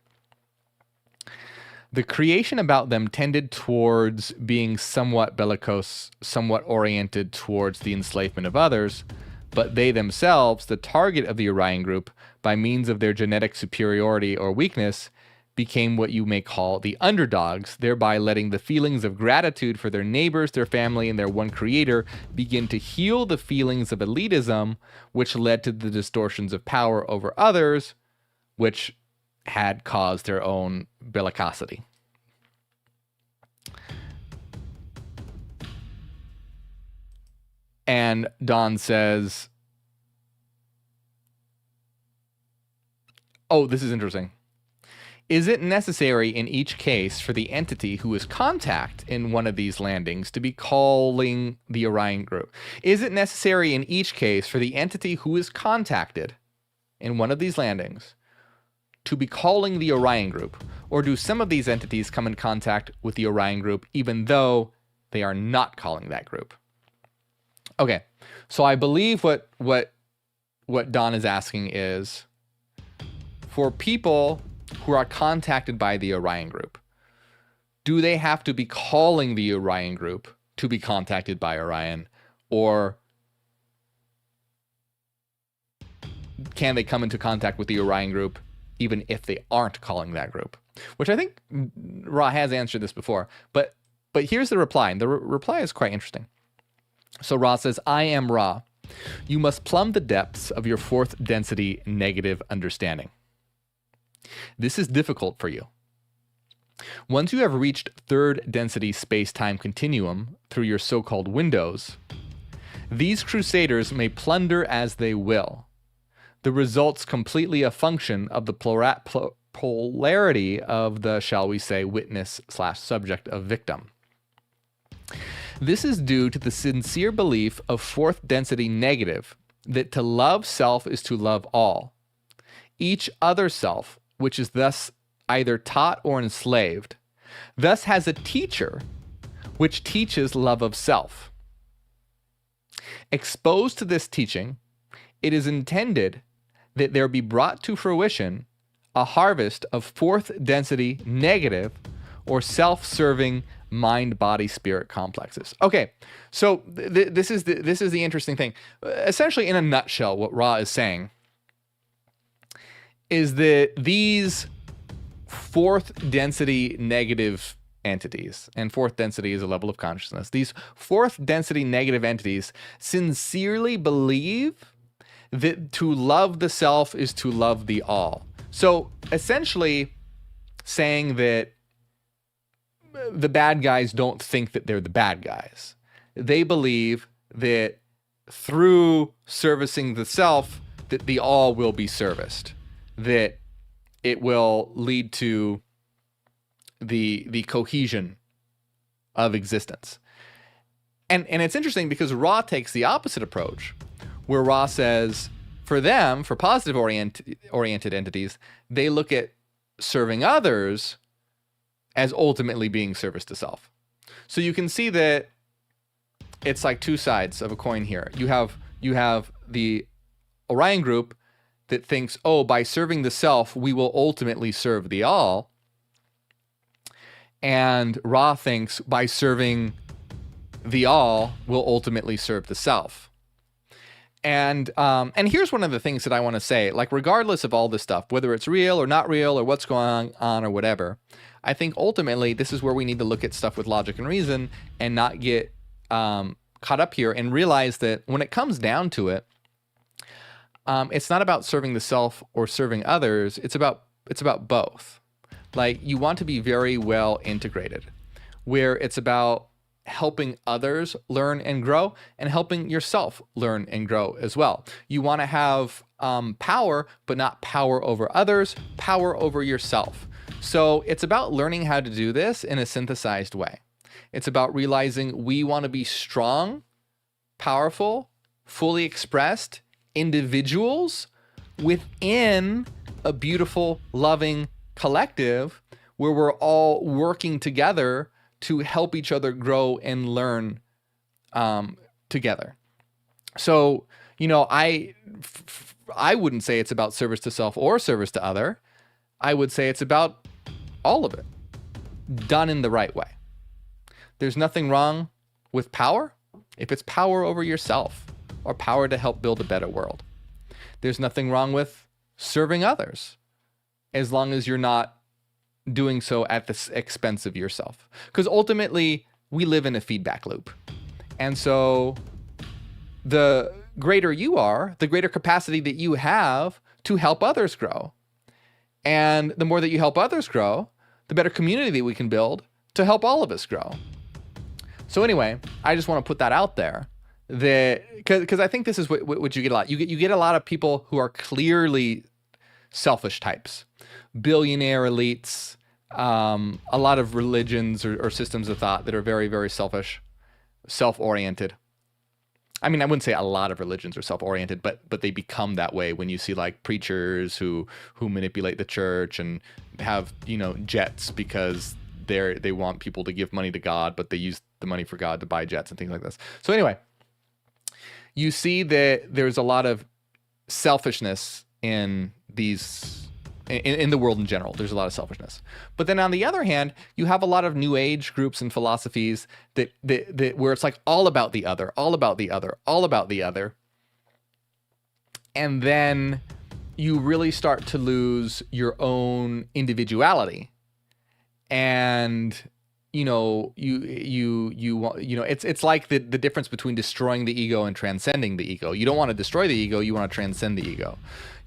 The creation about them tended towards being somewhat bellicose, somewhat oriented towards the enslavement of others, but they themselves, the target of the Orion group, by means of their genetic superiority or weakness, became what you may call the underdogs, thereby letting the feelings of gratitude for their neighbors, their family, and their one creator begin to heal the feelings of elitism, which led to the distortions of power over others, which had caused their own bellicosity. And Don says, oh, this is interesting. Is it necessary in each case for the entity who is contact in one of these landings to be calling the Orion group? Is it necessary in each case for the entity who is contacted in one of these landings to be calling the Orion group? Or do some of these entities come in contact with the Orion group even though they are not calling that group? Okay, so I believe what Don is asking is, for people who are contacted by the Orion group, do they have to be calling the Orion group to be contacted by Orion, or can they come into contact with the Orion group even if they aren't calling that group? Which I think Ra has answered this before, but here's the reply, and the reply is quite interesting. So Ra says, I am Ra. You must plumb the depths of your fourth density negative understanding. This is difficult for you. Once you have reached third density space-time continuum through your so-called windows, these crusaders may plunder as they will. The result's completely a function of the polarity of the, shall we say, witness/subject of victim. This is due to the sincere belief of fourth density negative that to love self is to love all. Each other self, which is thus either taught or enslaved, thus has a teacher which teaches love of self. Exposed to this teaching, it is intended that there be brought to fruition a harvest of fourth density negative or self-serving mind, body, spirit complexes. Okay, so this is the interesting thing. Essentially, in a nutshell, what Ra is saying is that these fourth density negative entities, and fourth density is a level of consciousness, these fourth density negative entities sincerely believe that to love the self is to love the all. So essentially saying that the bad guys don't think that they're the bad guys. They believe that through servicing the self, that the all will be serviced, that it will lead to the cohesion of existence. And it's interesting because Ra takes the opposite approach, where Ra says, for them, for positive oriented entities, they look at serving others as ultimately being service to self. So you can see that it's like two sides of a coin here. You have the Orion group that thinks, oh, by serving the self, we will ultimately serve the all. And Ra thinks by serving the all, will ultimately serve the self. And here's one of the things that I want to say, like, regardless of all this stuff, whether it's real or not real or what's going on or whatever, I think ultimately this is where we need to look at stuff with logic and reason and not get caught up here and realize that when it comes down to it, it's not about serving the self or serving others. It's about both. Like, you want to be very well integrated, where it's about helping others learn and grow and helping yourself learn and grow as well. You want to have power, but not power over others, power over yourself. So it's about learning how to do this in a synthesized way. It's about realizing we want to be strong, powerful, fully expressed individuals within a beautiful, loving collective where we're all working together to help each other grow and learn together. So, you know, I wouldn't say it's about service to self or service to other. I would say it's about all of it done in the right way. There's nothing wrong with power if it's power over yourself or power to help build a better world. There's nothing wrong with serving others as long as you're not doing so at the expense of yourself. Because ultimately, we live in a feedback loop. And so the greater you are, the greater capacity that you have to help others grow. And the more that you help others grow, the better community that we can build to help all of us grow. So anyway, I just want to put that out there, that because I think this is what you get a lot. You get a lot of people who are clearly selfish types, billionaire elites, a lot of religions or systems of thought that are very, very selfish, self-oriented. I mean, I wouldn't say a lot of religions are self-oriented, but they become that way when you see like preachers who manipulate the church and have, jets because they want people to give money to God, but they use the money for God to buy jets and things like this. So anyway, you see that there's a lot of selfishness in these in the world in general. There's a lot of selfishness. But then on the other hand, you have a lot of new age groups and philosophies that where it's like all about the other, all about the other, all about the other. And then you really start to lose your own individuality. And it's like the difference between destroying the ego and transcending the ego. You don't want to destroy the ego, you want to transcend the ego.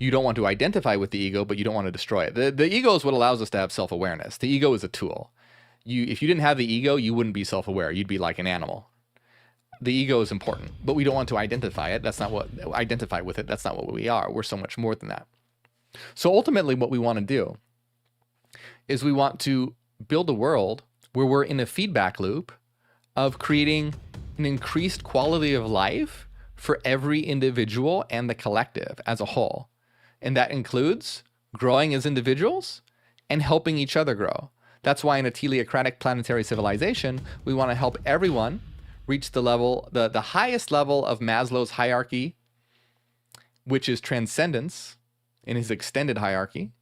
You don't want to identify with the ego, but you don't want to destroy it. The ego is what allows us to have self-awareness. The ego is a tool. If you didn't have the ego, you wouldn't be self-aware. You'd be like an animal. The ego is important, but we don't want to identify with it. That's not what we are. We're so much more than that. So ultimately what we want to do is we want to build a world where we're in a feedback loop of creating an increased quality of life for every individual and the collective as a whole. And that includes growing as individuals and helping each other grow. That's why in a teleocratic planetary civilization, we want to help everyone reach the highest level of Maslow's hierarchy, which is transcendence in his extended hierarchy.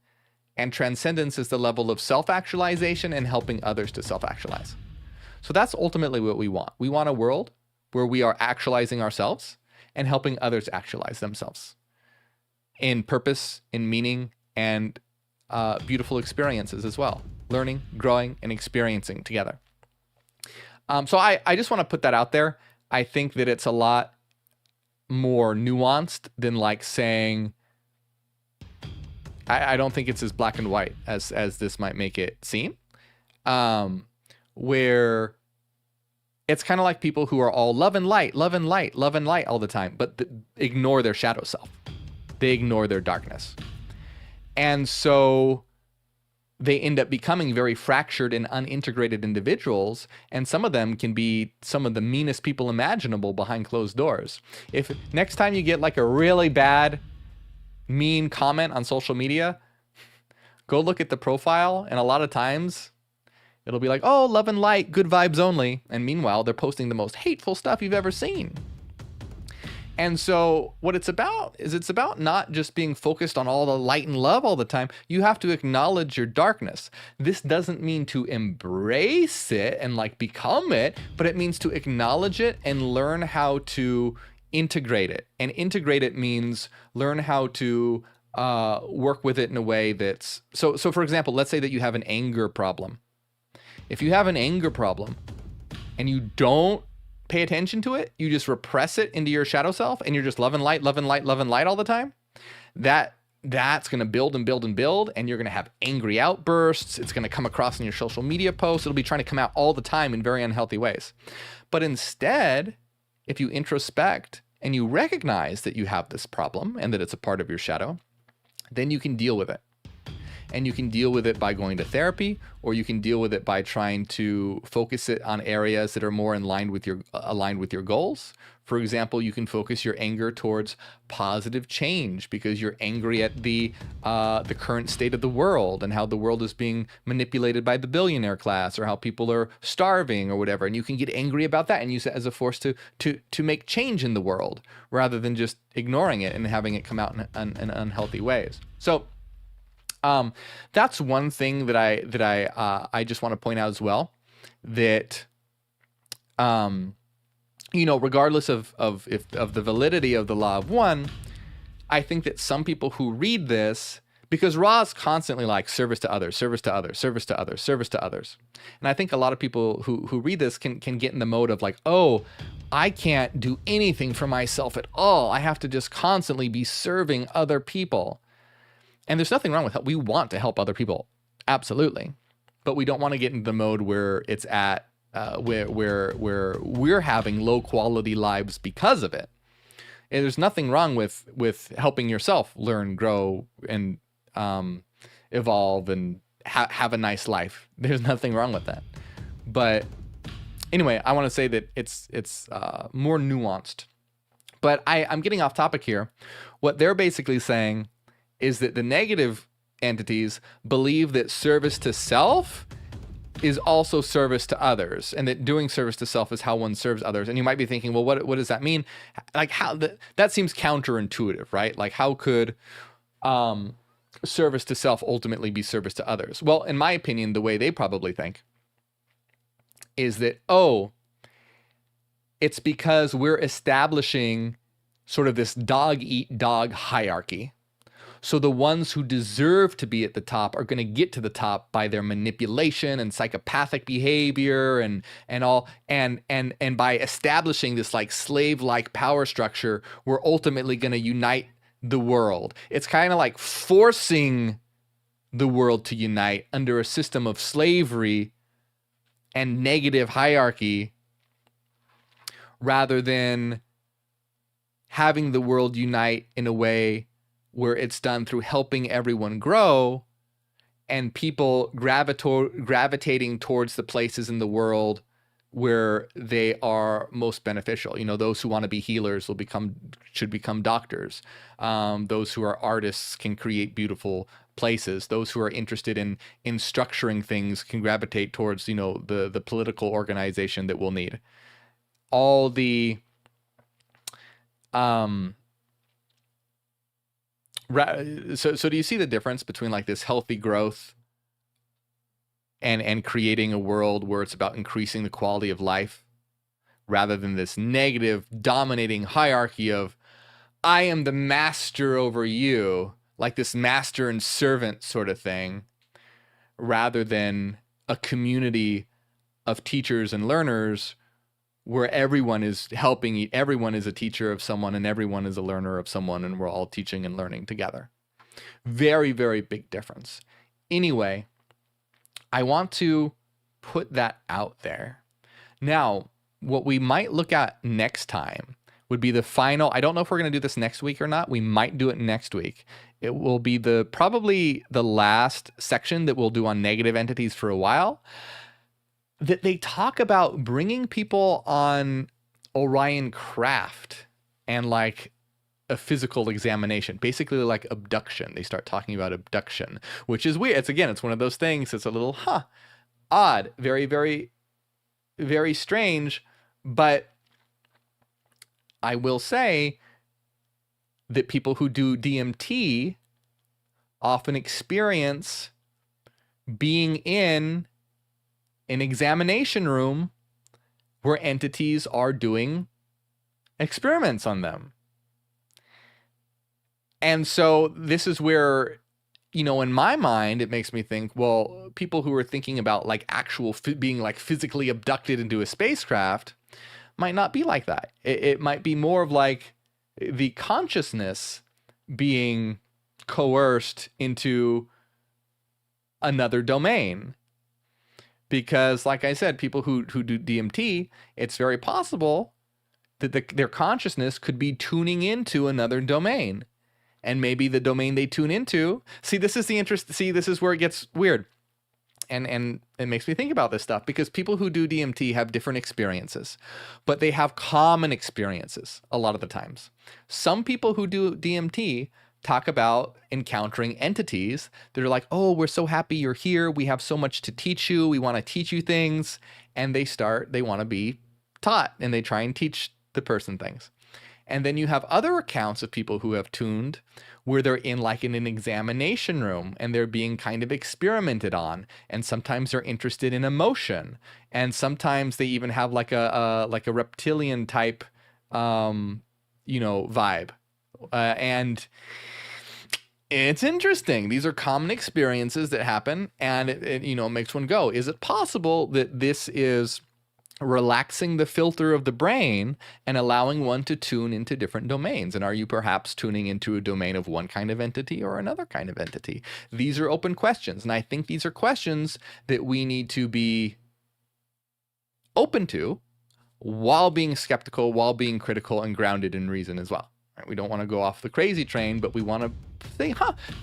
And transcendence is the level of self-actualization and helping others to self-actualize. So that's ultimately what we want. We want a world where we are actualizing ourselves and helping others actualize themselves in purpose, in meaning, and beautiful experiences as well. Learning, growing, and experiencing together. So I just want to put that out there. I think that it's a lot more nuanced than like saying, I don't think it's as black and white as this might make it seem, where it's kind of like people who are all love and light, love and light, love and light all the time, but ignore their shadow self. They ignore their darkness. And so they end up becoming very fractured and unintegrated individuals, and some of them can be some of the meanest people imaginable behind closed doors. If next time you get like a really bad mean comment on social media, go look at the profile, and a lot of times it'll be like, oh, love and light, good vibes only. And meanwhile, they're posting the most hateful stuff you've ever seen. And so what it's about is it's about not just being focused on all the light and love all the time. You have to acknowledge your darkness. This doesn't mean to embrace it and like become it, but it means to acknowledge it and learn how to integrate it. And integrate it means learn how to work with it in a way that's so for example, let's say that you have an anger problem. If you have an anger problem and you don't pay attention to it, you just repress it into your shadow self and you're just love and light, love and light, love and light all the time, that's going to build and build and build, and you're going to have angry outbursts. It's going to come across in your social media posts. It'll be trying to come out all the time in very unhealthy ways. But instead, if you introspect and you recognize that you have this problem and that it's a part of your shadow, then you can deal with it. And you can deal with it by going to therapy, or you can deal with it by trying to focus it on areas that are more aligned with your goals. For example, you can focus your anger towards positive change because you're angry at the current state of the world and how the world is being manipulated by the billionaire class, or how people are starving or whatever. And you can get angry about that and use it as a force to make change in the world rather than just ignoring it and having it come out in unhealthy ways. So that's one thing that I just want to point out as well, that, regardless of the validity of the law of one, I think that some people who read this Because Ra is constantly like service to others, service to others, service to others, service to others. And I think a lot of people who read this can get in the mode of like, oh, I can't do anything for myself at all. I have to just constantly be serving other people. And there's nothing wrong with help. We want to help other people. Absolutely. But we don't want to get into the mode where it's at where we're having low quality lives because of it. And there's nothing wrong with helping yourself learn, grow, and evolve and have a nice life. There's nothing wrong with that. But anyway, I want to say that it's more nuanced. But I'm getting off topic here. What they're basically saying is that the negative entities believe that service to self is also service to others, and that doing service to self is how one serves others. And you might be thinking, well, what does that mean? Like, how that seems counterintuitive, right? Like, how could service to self ultimately be service to others? Well, in my opinion, the way they probably think is that, oh, it's because we're establishing sort of this dog eat dog hierarchy. So the ones who deserve to be at the top are going to get to the top by their manipulation and psychopathic behavior and all, and by establishing this like slave-like power structure, we're ultimately going to unite the world. It's kind of like forcing the world to unite under a system of slavery and negative hierarchy, rather than having the world unite in a way where it's done through helping everyone grow and people gravitating towards the places in the world where they are most beneficial. You know, those who want to be healers should become doctors. Those who are artists can create beautiful places. Those who are interested in structuring things can gravitate towards, you know, the political organization that we'll need. All the so do you see the difference between like this healthy growth and creating a world where it's about increasing the quality of life, rather than this negative dominating hierarchy of I am the master over you, like this master and servant sort of thing, rather than a community of teachers and learners where everyone is helping, everyone is a teacher of someone and everyone is a learner of someone, and we're all teaching and learning together. Very, very big difference. Anyway, I want to put that out there. Now, what we might look at next time would be the final, I don't know if we're going to do this next week or not. We might do it next week. It will be probably the last section that we'll do on negative entities for a while, that they talk about bringing people on Orion craft and like a physical examination, basically like abduction. They start talking about abduction, which is weird. It's one of those things. It's a little, odd, very, very, very strange. But I will say that people who do DMT often experience being in an examination room where entities are doing experiments on them. And so this is where, you know, in my mind, it makes me think, well, people who are thinking about like actual being like physically abducted into a spacecraft might not be like that. It might be more of like the consciousness being coerced into another domain. Because, like I said, people who do DMT, it's very possible that their consciousness could be tuning into another domain. And maybe the domain they tune into... this is where it gets weird. And it makes me think about this stuff, because people who do DMT have different experiences, but they have common experiences a lot of the times. Some people who do DMT talk about encountering entities that are like, oh, we're so happy you're here. We have so much to teach you. We want to teach you things. And they want to be taught, and they try and teach the person things. And then you have other accounts of people who have tuned where they're in an examination room and they're being kind of experimented on. And sometimes they're interested in emotion. And sometimes they even have like a reptilian type, vibe. And It's interesting. These are common experiences that happen, and it makes one go, is it possible that this is relaxing the filter of the brain and allowing one to tune into different domains? And are you perhaps tuning into a domain of one kind of entity or another kind of entity? These are open questions, and I think these are questions that we need to be open to while being skeptical, while being critical and grounded in reason as well. Right? We don't want to go off the crazy train, but we want to say,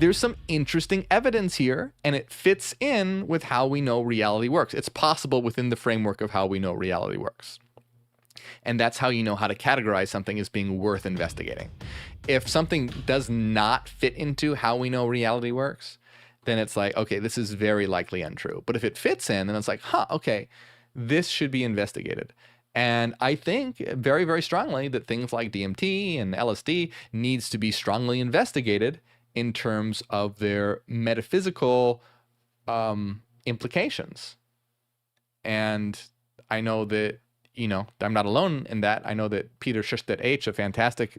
there's some interesting evidence here, and it fits in with how we know reality works. It's possible within the framework of how we know reality works. And that's how you know how to categorize something as being worth investigating. If something does not fit into how we know reality works, then it's like, okay, this is very likely untrue. But if it fits in, then it's like, okay, this should be investigated. And I think very, very strongly that things like DMT and LSD needs to be strongly investigated in terms of their metaphysical implications. And I know that, I'm not alone in that. I know that Peter Schustedt H., a fantastic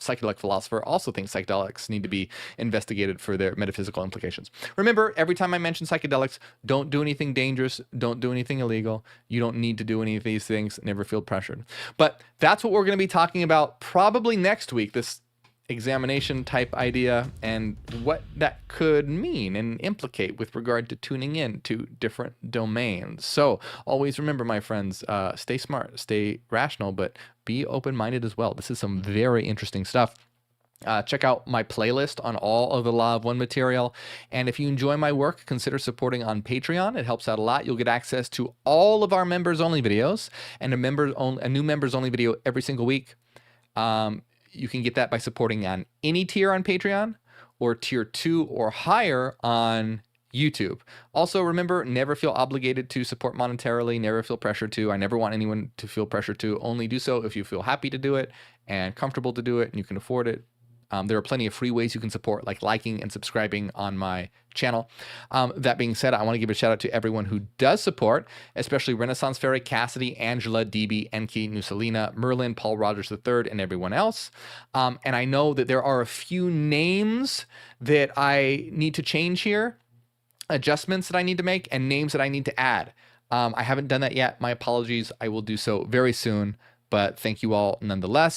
psychedelic philosopher, also thinks psychedelics need to be investigated for their metaphysical implications. Remember, every time I mention psychedelics, don't do anything dangerous, don't do anything illegal. You don't need to do any of these things. Never feel pressured. But that's what we're going to be talking about probably next week, this examination type idea and what that could mean and implicate with regard to tuning in to different domains. So always remember, my friends, stay smart, stay rational, but be open-minded as well. This is some very interesting stuff. Check out my playlist on all of the Law of One material. And if you enjoy my work, consider supporting on Patreon. It helps out a lot. You'll get access to all of our members-only videos and a new members-only video every single week. You can get that by supporting on any tier on Patreon or tier 2 or higher on YouTube. Also, remember, never feel obligated to support monetarily, never feel pressure to. I never want anyone to feel pressure to. Only do so if you feel happy to do it and comfortable to do it and you can afford it. There are plenty of free ways you can support, like liking and subscribing on my channel. That being said, I want to give a shout out to everyone who does support, especially Renaissance Fairy, Cassidy, Angela, DB, Enki, Nusalina, Merlin, Paul Rogers III, and everyone else. And I know that there are a few names that I need to change here, adjustments that I need to make, and names that I need to add. I haven't done that yet. My apologies. I will do so very soon, but thank you all nonetheless.